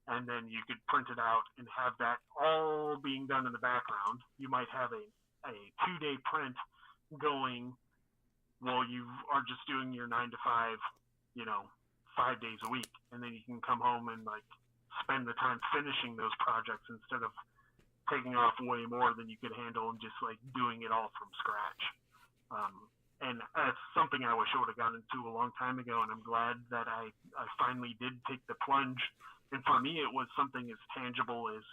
and then you could print it out and have that all being done in the background. You might have a 2-day print going while you are just doing your 9 to 5, 5 days a week. And then you can come home and like spend the time finishing those projects instead of taking off way more than you could handle and just like doing it all from scratch. And that's something I wish I would have gotten into a long time ago, and I'm glad that I finally did take the plunge. And for me, it was something as tangible as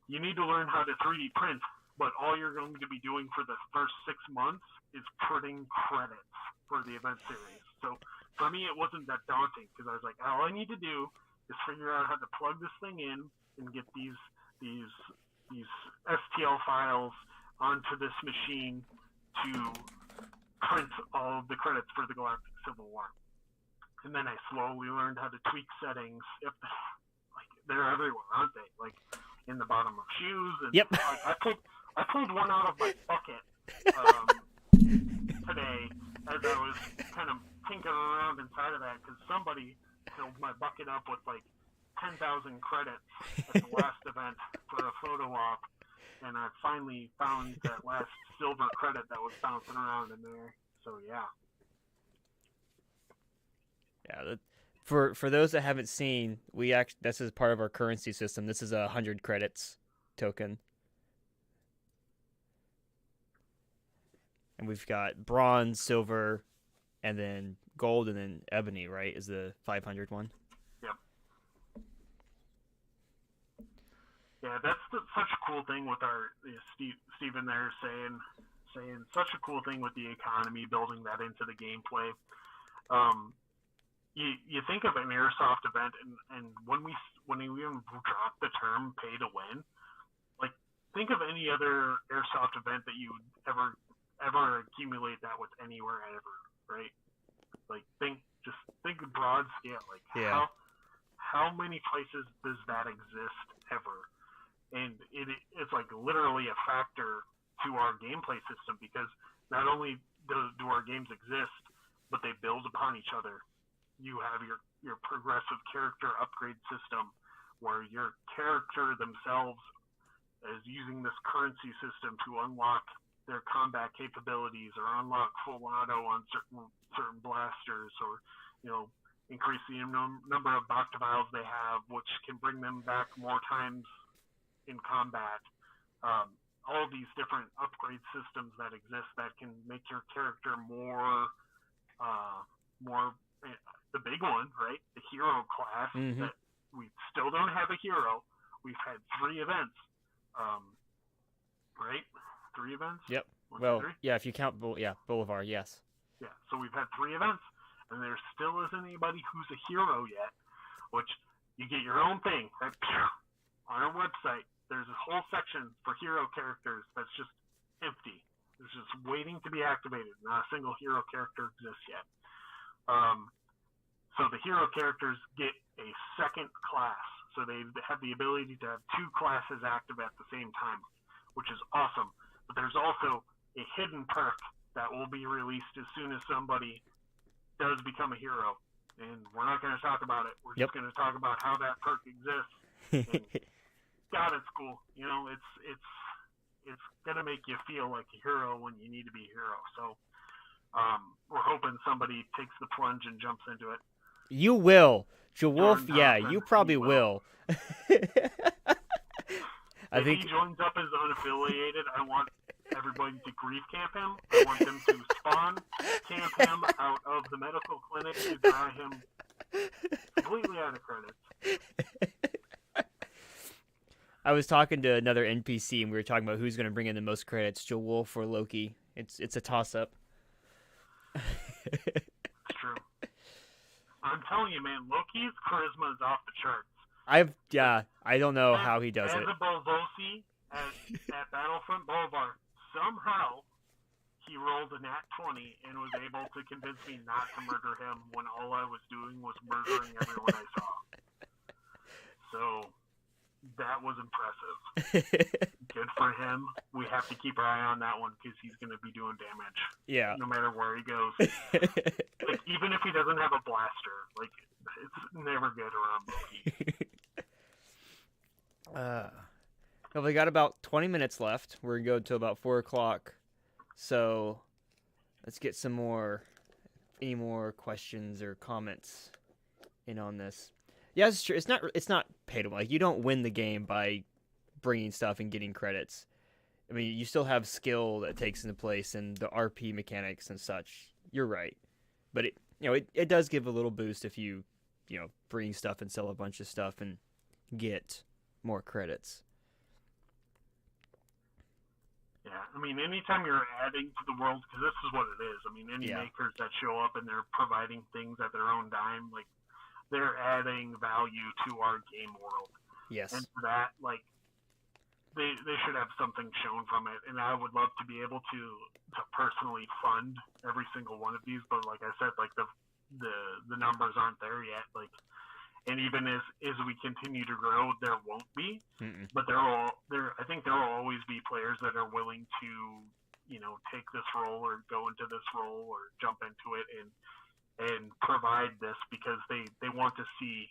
you need to learn how to 3D print, but all you're going to be doing for the first 6 months is printing credits for the event series. So for me, it wasn't that daunting because I was like, all I need to do is figure out how to plug this thing in and get these STL files onto this machine to print all of the credits for the Galactic Civil War. And then I slowly learned how to tweak settings. Like they're everywhere, aren't they? Like in the bottom of shoes. And Yep. Like, I pulled one out of my bucket today as I was kind of tinkering around inside of that because somebody filled my bucket up with like 10,000 credits at the last event for a photo op. And I finally found that last silver credit that was bouncing around in there. So yeah. Yeah. For those that haven't seen, this is part of our currency system. This is a 100 credits token, and we've got bronze, silver, and then gold, and then ebony. Right, is the 500 one. Yeah, that's such a cool thing with our Steven there saying such a cool thing with the economy, building that into the gameplay. You think of an airsoft event, and when we even drop the term pay to win, like think of any other airsoft event that you would ever accumulate that with anywhere ever, right? Like think broad scale, like yeah. how many places does that exist ever? And it's like literally a factor to our gameplay system because not only do our games exist, but they build upon each other. You have your progressive character upgrade system where your character themselves is using this currency system to unlock their combat capabilities or unlock full auto on certain blasters or, increase the number of Bacta they have, which can bring them back more times in combat. All these different upgrade systems that exist that can make your character more the big one, right? The hero class. Mm-hmm. That we still don't have a hero. We've had 3 events, right? 3 events. Yep. Yeah, if you count Boulevard, yes. Yeah, so we've had 3 events, and there still isn't anybody who's a hero yet. Which you get your own thing. Right? On our website, there's a whole section for hero characters that's just empty. It's just waiting to be activated. Not a single hero character exists yet. So the hero characters get a second class. So they have the ability to have 2 classes active at the same time, which is awesome. But there's also a hidden perk that will be released as soon as somebody does become a hero. And we're not going to talk about it. We're just going to talk about how that perk exists. And God, it's cool. It's gonna make you feel like a hero when you need to be a hero. So we're hoping somebody takes the plunge and jumps into it. You will, Jawolf. Yeah, you probably will. If he joins up as unaffiliated, I want everybody to grief camp him. I want them to spawn camp him out of the medical clinic to dry him completely out of credits. I was talking to another NPC, and we were talking about who's going to bring in the most credits, Jawolf or Loki. It's a toss-up. It's true. I'm telling you, man, Loki's charisma is off the charts. I don't know how he does it. As a Bolvosi at Battlefront Boulevard, somehow he rolled a nat 20 and was able to convince me not to murder him when all I was doing was murdering everyone I saw. So that was impressive. Good for him. We have to keep our eye on that one because he's going to be doing damage. Yeah. No matter where he goes. Like, even if he doesn't have a blaster, like, it's never good around Loki. Well, we got about 20 minutes left. We're going to go to about 4 o'clock. So let's get any more questions or comments in on this. Yeah, it's true. It's not pay to win. Like, you don't win the game by bringing stuff and getting credits. I mean, you still have skill that takes into place and the RP mechanics and such. You're right. But it does give a little boost if you bring stuff and sell a bunch of stuff and get more credits. Yeah, I mean, anytime you're adding to the world, because this is what it is. I mean, any makers that show up and they're providing things at their own dime, like, they're adding value to our game world. Yes. And for that, like, they should have something shown from it. And I would love to be able to personally fund every single one of these. But like I said, like, the numbers aren't there yet. Like, and even as we continue to grow, there won't be. Mm-mm. But I think there will always be players that are willing to, take this role or go into this role or jump into it and provide this because they want to see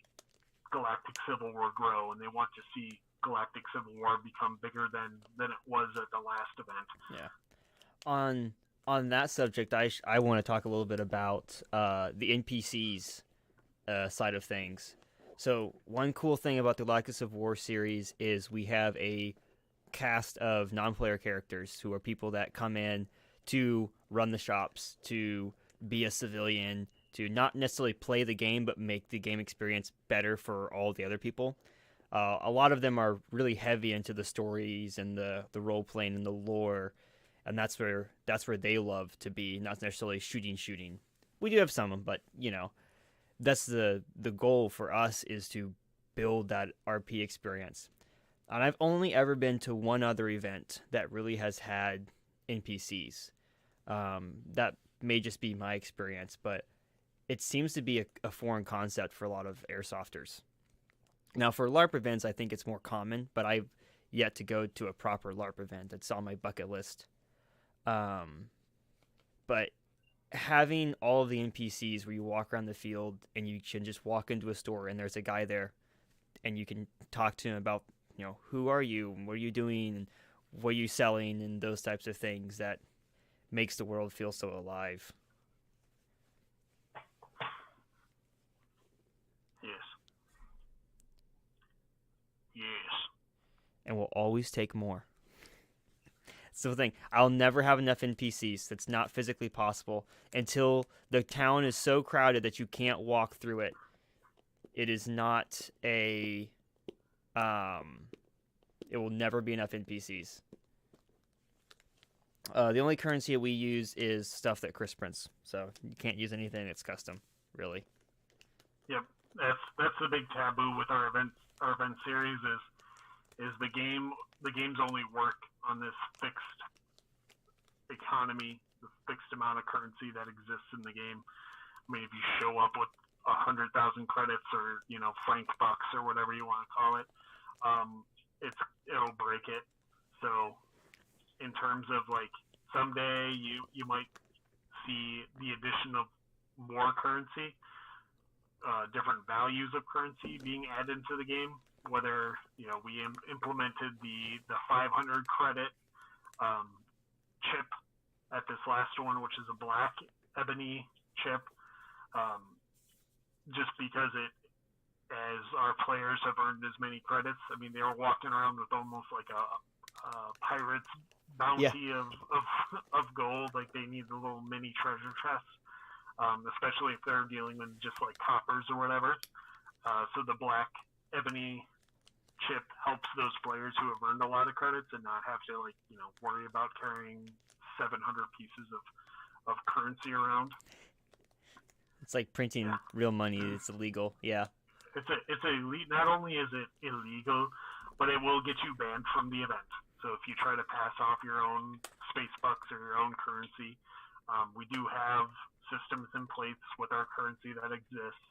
Galactic Civil War grow and they want to see Galactic Civil War become bigger than it was at the last event. Yeah. On that subject, I want to talk a little bit about the NPCs side of things. So one cool thing about the Galactic Civil War series is we have a cast of non-player characters who are people that come in to run the shops, to be a civilian, to not necessarily play the game, but make the game experience better for all the other people. A lot of them are really heavy into the stories and the role playing and the lore, and that's where they love to be, not necessarily shooting. We do have some of them, but that's the goal for us is to build that RP experience. And I've only ever been to one other event that really has had NPCs. That may just be my experience, but it seems to be a foreign concept for a lot of airsofters. Now, for LARP events, I think it's more common, but I've yet to go to a proper LARP event. It's on my bucket list. But having all of the NPCs where you walk around the field and you can just walk into a store and there's a guy there and you can talk to him about, who are you and what are you doing and what are you selling and those types of things that makes the world feel so alive. Yes. And we'll always take more. That's the thing. I'll never have enough NPCs. That's not physically possible until the town is so crowded that you can't walk through it. It is not a... it will never be enough NPCs. The only currency that we use is stuff that Chris prints. So you can't use anything that's custom, really. Yep. That's the big taboo with our event series is the games only work on this fixed economy, the fixed amount of currency that exists in the game. I mean, if you show up with 100,000 credits or franc bucks or whatever you want to call it, it'll break it. So in terms of like someday you might see the addition of more currency, different values of currency being added into the game. Whether we implemented the 500 credit chip at this last one, which is a black ebony chip, just because as our players have earned as many credits. I mean, they were walking around with almost like a pirate's bounty of gold. Like they need the little mini treasure chests, especially if they're dealing with just like coppers or whatever. So the black ebony chip helps those players who have earned a lot of credits and not have to worry about carrying 700 pieces of currency around. It's like printing real money. It's illegal. Yeah. It's not only is it illegal, but it will get you banned from the event. So if you try to pass off your own space bucks or your own currency, we do have systems in place with our currency that exists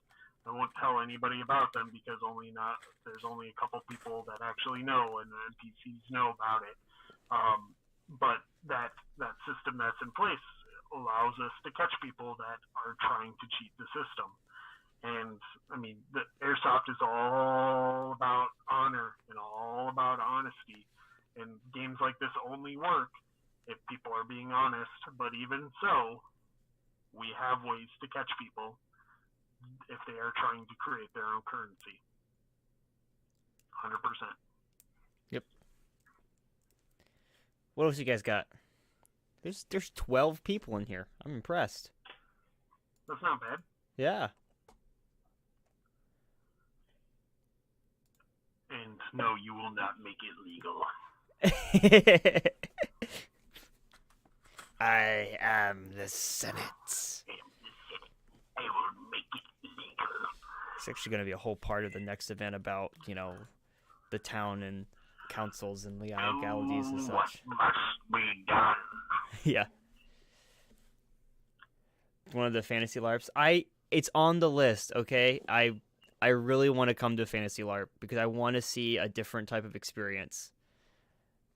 I won't tell anybody about them because there's only a couple people that actually know, and the NPCs know about it. But that system that's in place allows us to catch people that are trying to cheat the system. And I mean, the airsoft is all about honor and all about honesty. And games like this only work if people are being honest. But even so, we have ways to catch people if they are trying to create their own currency. 100%. Yep. What else you guys got? There's 12 people in here. I'm impressed. That's not bad. Yeah. And no, you will not make it legal. I am the Senate. I will make it legal. It's actually going to be a whole part of the next event about, the town and councils and legalities and such. What must be done? Yeah. One of the fantasy LARPs. It's on the list, okay? I really want to come to a fantasy LARP because I want to see a different type of experience.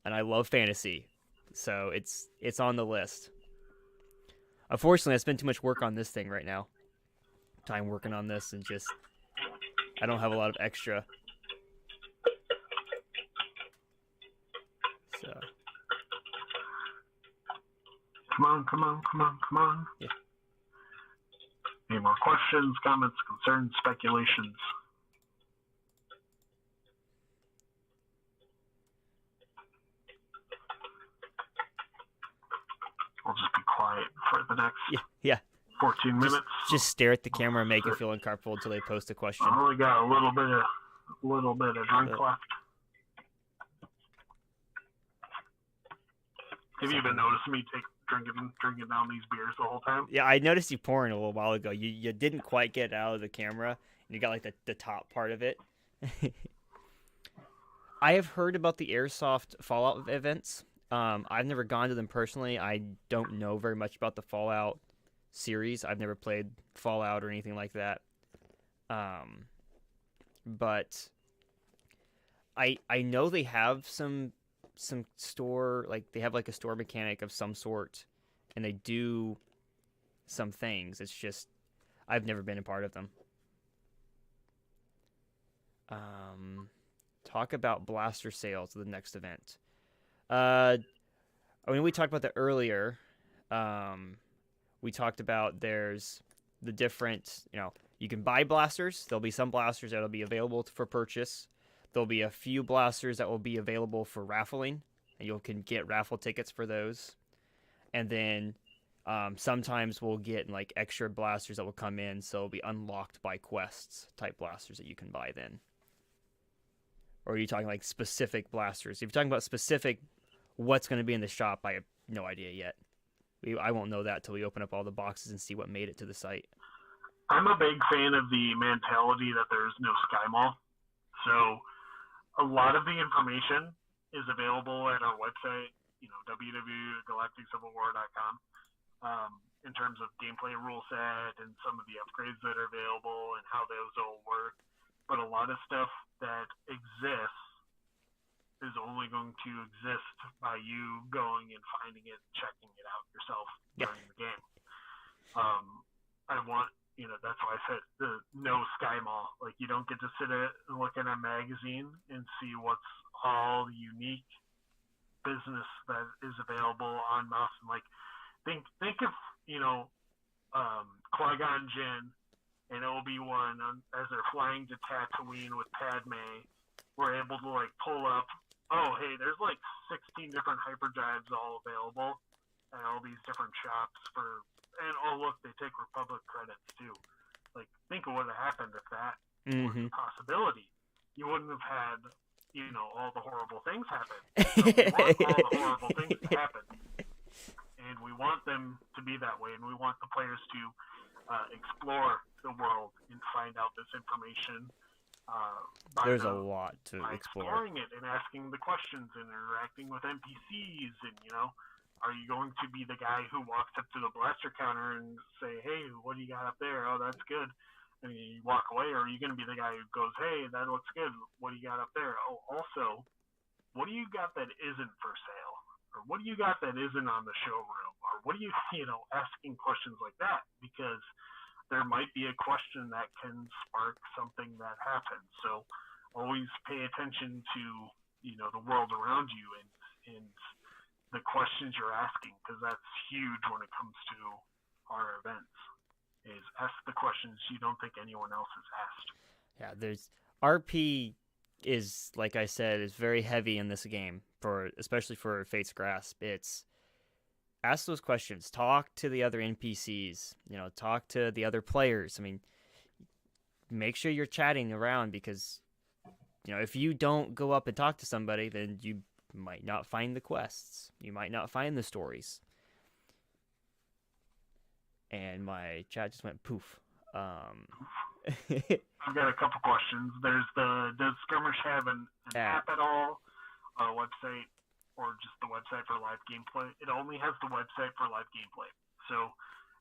And I love fantasy. So it's on the list. Unfortunately, I spend too much work on this thing right now. Time working on this and just I don't have a lot of extra. So Come on. Yeah. Any more questions, comments, concerns, speculations? I'll just be quiet for the next yeah. 14 minutes. Just stare at the camera and make it feel uncomfortable until they post a question. I only got a little bit of drink left. Have you even noticed me drinking down these beers the whole time? Yeah, I noticed you pouring a little while ago. You didn't quite get it out of the camera, and you got like the top part of it. I have heard about the Airsoft Fallout events. I've never gone to them personally. I don't know very much about the Fallout series. I've never played Fallout or anything like that. But I know they have some store, like they have like a store mechanic of some sort, and they do some things. It's just I've never been a part of them. Talk about blaster sales at the next event. I mean, we talked about that earlier. We talked about there's the different, you can buy blasters. There'll be some blasters that'll be available for purchase. There'll be a few blasters that will be available for raffling, and you can get raffle tickets for those. And then sometimes we'll get like extra blasters that will come in, so it'll be unlocked by quests type blasters that you can buy then. Or are you talking like specific blasters? If you're talking about specific what's going to be in the shop, I have no idea yet. I won't know that till we open up all the boxes and see what made it to the site. I'm a big fan of the mentality that there's no Sky Mall. So a lot of the information is available at our website, www.galacticcivilwar.com, in terms of gameplay rule set and some of the upgrades that are available and how those all work. But a lot of stuff that exists is only going to exist by you going and finding it, checking it out yourself during the game. I want, that's why I said the no Sky Mall. Like, you don't get to sit and look at a magazine and see what's all the unique business that is available on Mouse. And like, think if Qui-Gon Jinn and Obi-Wan, as they're flying to Tatooine with Padme, were able to like pull up, oh hey, there's like 16 different hyperdrives all available at all these different shops and oh look, they take Republic credits too. Like, think of what would have happened if that was a possibility. You wouldn't have had, all the horrible things happen. So we want all the horrible things to happen. And we want them to be that way, and we want the players to explore the world and find out this information. There's a lot to explore. Exploring it and asking the questions and interacting with NPCs, and are you going to be the guy who walks up to the blaster counter and say, "Hey, what do you got up there? Oh, that's good," and you walk away, or are you going to be the guy who goes, hey, that looks good. What do you got up there? Oh, also, what do you got that isn't for sale? Or what do you got that isn't on the showroom? Or what do you, asking questions like that, because there might be a question that can spark something that happens. So always pay attention to, the world around you and the questions you're asking, because that's huge when it comes to our events, is ask the questions you don't think anyone else has asked. Yeah, there's RP is, like I said, is very heavy in this game, especially for Fate's Grasp. It's ask those questions, talk to the other NPCs, talk to the other players. I mean, make sure you're chatting around, because if you don't go up and talk to somebody, then you might not find the quests. You might not find the stories. And my chat just went poof. I've got a couple questions. Does Skirmish have an app at all, a website, or just the website for live gameplay? It only has the website for live gameplay. So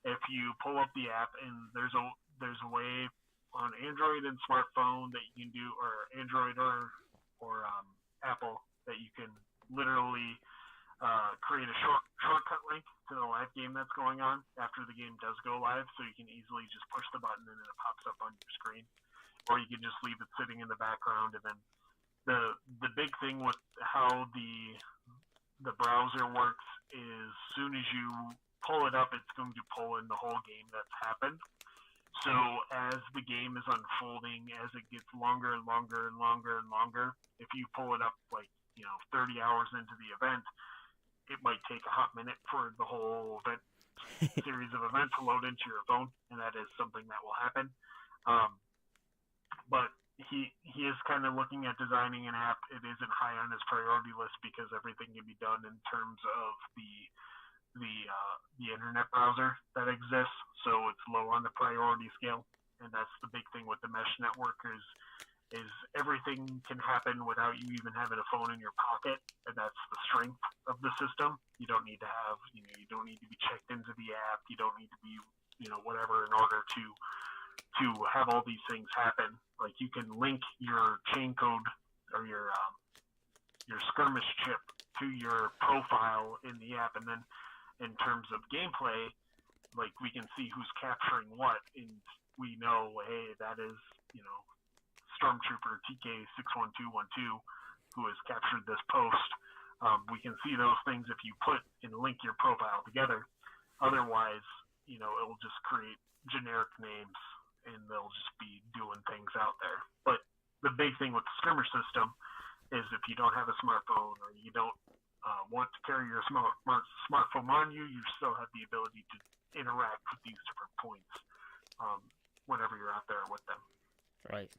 if you pull up the app, and there's a way on Android and smartphone that you can do, or Android or Apple, that you can literally create a shortcut link to the live game that's going on after the game does go live, so you can easily just push the button and it pops up on your screen, or you can just leave it sitting in the background. And then the big thing with how the browser works is, soon as you pull it up, it's going to pull in the whole game that's happened. So as the game is unfolding, as it gets longer and longer and longer and longer, if you pull it up 30 hours into the event, it might take a hot minute for the whole event series of events to load into your phone, and that is something that will happen. But he is kind of looking at designing an app. It isn't high on his priority list, because everything can be done in terms of the internet browser that exists, so it's low on the priority scale. And that's the big thing with the mesh network, is everything can happen without you even having a phone in your pocket, and that's the strength of the system. You don't need to have, you don't need to be checked into the app. You don't need to be, whatever, in order to have all these things happen. Like, you can link your chain code or your skirmish chip to your profile in the app, and then in terms of gameplay, like, we can see who's capturing what, and we know, hey, that is, Stormtrooper TK61212 who has captured this post. We can see those things if you put and link your profile together. Otherwise, it will just create generic names, and they'll just be doing things out there. But the big thing with the skirmish system is, if you don't have a smartphone, or you don't want to carry your smartphone on you, you still have the ability to interact with these different points whenever you're out there with them. Right.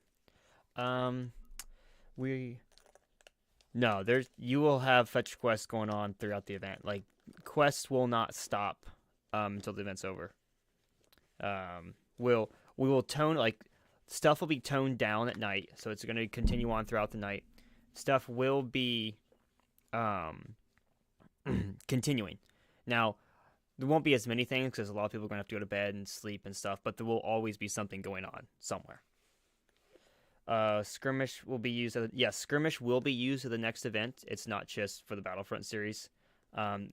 You will have fetch quests going on throughout the event. Like, quests will not stop until the event's over. We will tone, like, stuff will be toned down at night, so it's going to continue on throughout the night. Stuff will be continuing. Now, there won't be as many things, because a lot of people are going to have to go to bed and sleep and stuff, but there will always be something going on somewhere. Skirmish will be used. Skirmish will be used at the next event. It's not just for the Battlefront series.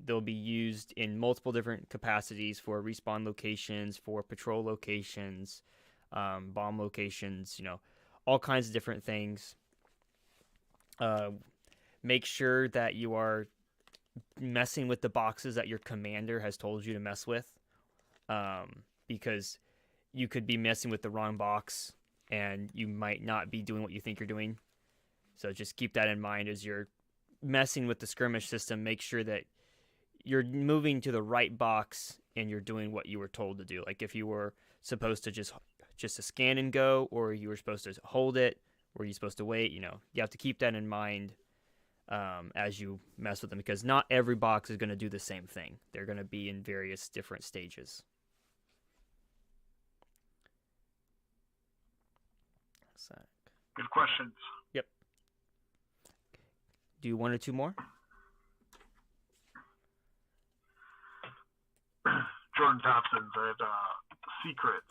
They'll be used in multiple different capacities, for respawn locations, for patrol locations, bomb locations, all kinds of different things. Make sure that you are messing with the boxes that your commander has told you to mess with, because you could be messing with the wrong box, and you might not be doing what you think you're doing. So just keep that in mind as you're messing with the skirmish system. Make sure that you're moving to the right box and you're doing what you were told to do. Like, if you were supposed to just to scan and go, or you were supposed to hold it, or you're supposed to wait, you have to keep that in mind as you mess with them, because not every box is going to do the same thing. They're going to be in various different stages. Good questions. Yep. Do one or two more? Jordan Thompson said, secrets.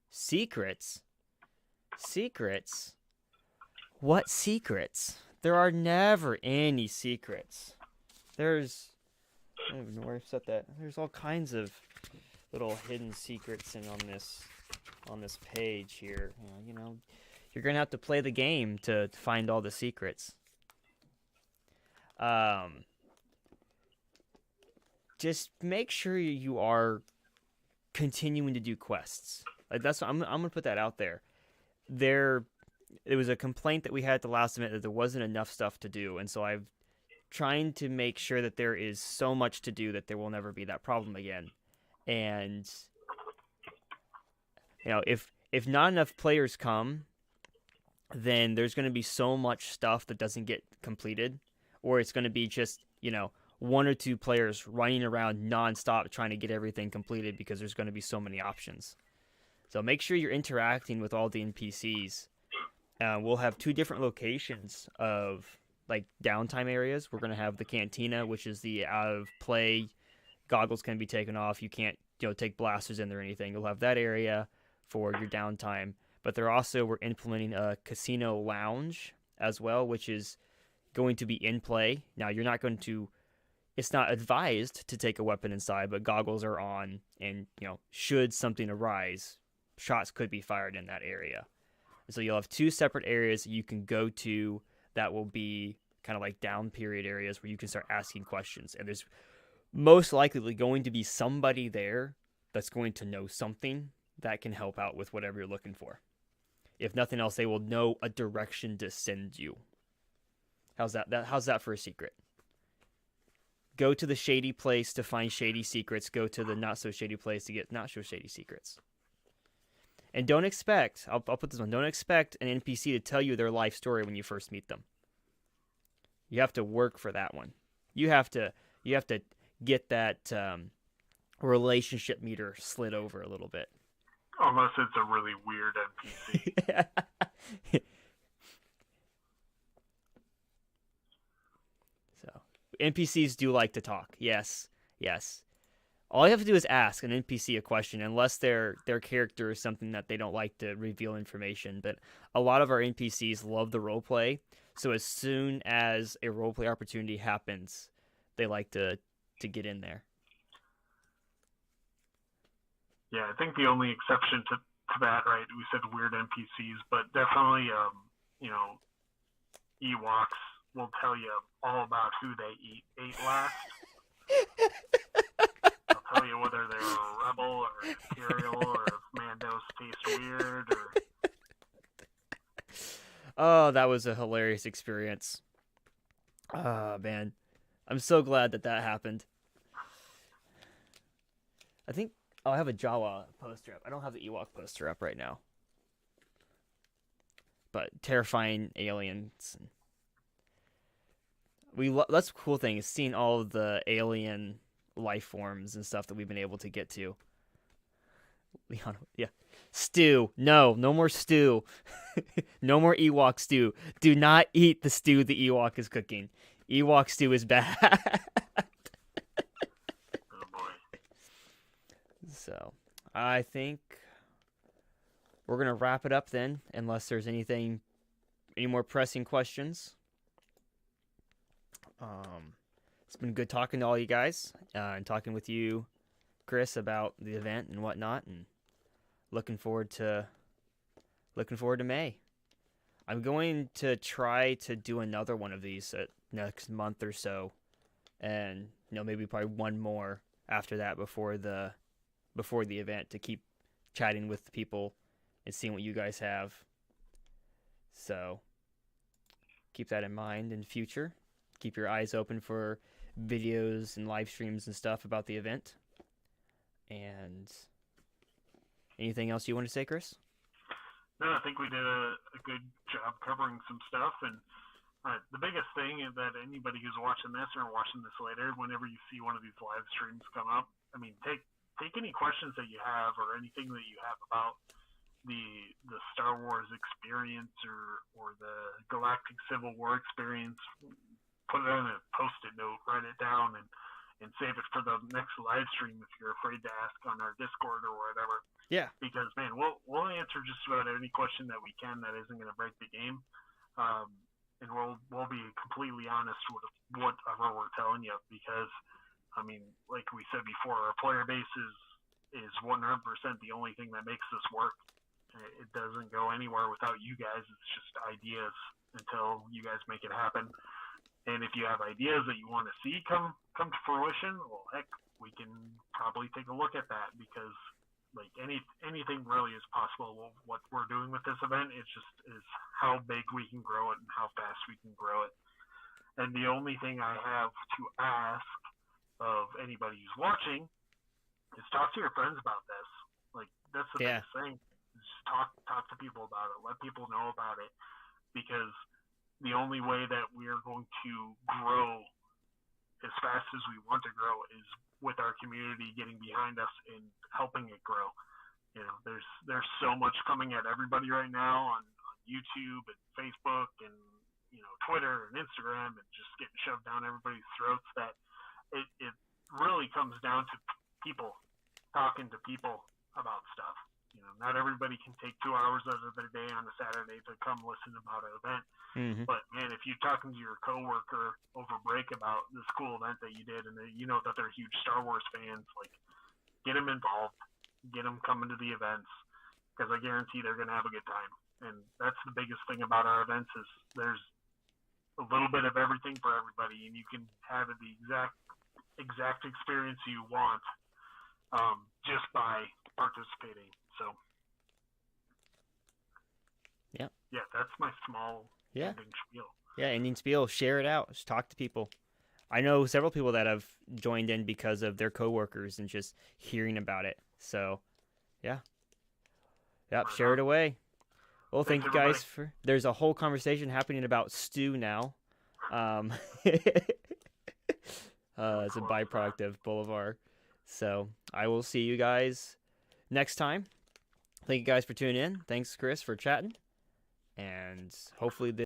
Secrets? Secrets? What secrets? There are never any secrets. There's I don't even know where I set that. There's all kinds of little hidden secrets in on this page here. You're gonna have to play the game to find all the secrets. Um, just make sure you are continuing to do quests. Like that's I'm gonna put that out there. There was a complaint that we had at the last event that there wasn't enough stuff to do, and so I've trying to make sure that there is so much to do that there will never be that problem again. And if not enough players come, then there's going to be so much stuff that doesn't get completed, or it's going to be just one or two players running around nonstop trying to get everything completed because there's going to be so many options. So make sure you're interacting with all the NPCs. We'll have two different locations of like downtime areas. We're going to have the cantina, which is the out of play. Goggles can be taken off. You can't take blasters in there or anything. You'll have that area for your downtime. But we're implementing a casino lounge as well, which is going to be in play. Now it's not advised to take a weapon inside, but goggles are on, and should something arise, shots could be fired in that area. So you'll have two separate areas you can go to that will be kind of like down period areas where you can start asking questions. And there's most likely going to be somebody there that's going to know something that can help out with whatever you're looking for. If nothing else, they will know a direction to send you. How's that for a secret? Go to the shady place to find shady secrets. Go to the not so shady place to get not so shady secrets. And don't expect, I'll put this on, don't expect an NPC to tell you their life story when you first meet them. You have to work for that one. You have to get that relationship meter slid over a little bit. Unless it's a really weird NPC. So, NPCs do like to talk. Yes. All you have to do is ask an NPC a question, unless their character is something that they don't like to reveal information. But a lot of our NPCs love the roleplay, so as soon as a roleplay opportunity happens, they like to get in there. Yeah, I think the only exception to that, right? We said weird NPCs, but definitely, Ewoks will tell you all about who they ate last. I'll tell you whether they're a rebel or imperial, or if Mandos taste weird. Oh, that was a hilarious experience. Oh, man. I'm so glad that happened. I think I have a Jawa poster up. I don't have the Ewok poster up right now. But terrifying aliens. That's the cool thing, is seeing all of the alien life forms and stuff that we've been able to get to. Leon, yeah. Stew. No more stew. No more Ewok stew. Do not eat the stew the Ewok is cooking. Ewok stew is bad. Oh boy. So, I think we're going to wrap it up then, unless there's any more pressing questions. It's been good talking to all you guys, and talking with you, Chris, about the event and whatnot, and looking forward to May. I'm going to try to do another one of these next month or so, and maybe probably one more after that before the event, to keep chatting with people and seeing what you guys have. So keep that in mind in future. Keep your eyes open for videos and live streams and stuff about the event. And anything else you want to say, Chris? No, I think we did a good job covering some stuff. And the biggest thing is that anybody who's watching this or watching this later, whenever you see one of these live streams come up, I mean, take any questions that you have, or anything that you have about the Star Wars experience or the Galactic Civil War experience. Put it on a Post-it note, write it down, and and save it for the next live stream if you're afraid to ask on our Discord or whatever. Yeah. Because man, we'll answer just about any question that we can that isn't going to break the game, and we'll be completely honest with whatever we're telling you. Because I mean, like we said before, our player base is 100% the only thing that makes this work. It doesn't go anywhere without you guys. It's just ideas until you guys make it happen. And if you have ideas that you want to see come to fruition, well, heck, we can probably take a look at that, because like anything really is possible. What we're doing with this event is how big we can grow it and how fast we can grow it. And the only thing I have to ask of anybody who's watching is talk to your friends about this. Like, that's the biggest thing. Just talk to people about it. Let people know about it, because the only way that we are going to grow as fast as we want to grow is with our community getting behind us and helping it grow. You know, there's so much coming at everybody right now on YouTube and Facebook and, you know, Twitter and Instagram, and just getting shoved down everybody's throats, that it really comes down to people talking to people about stuff. You know, not everybody can take 2 hours out of their day on a Saturday to come listen about an event. Mm-hmm. But man, if you're talking to your coworker over break about this cool event that you did, and you know that they're huge Star Wars fans, like, get them involved, get them coming to the events, because I guarantee they're going to have a good time. And that's the biggest thing about our events, is there's a little bit of everything for everybody, and you can have the exact experience you want just by participating. So yeah, that's my small ending spiel. Yeah, ending spiel. Share it out. Just talk to people. I know several people that have joined in because of their coworkers and just hearing about it. So yeah. Yep, share it away. Well, thank you guys for. There's a whole conversation happening about stew now. It's a byproduct of Boulevard. So I will see you guys next time. Thank you guys for tuning in. Thanks, Chris, for chatting. And hopefully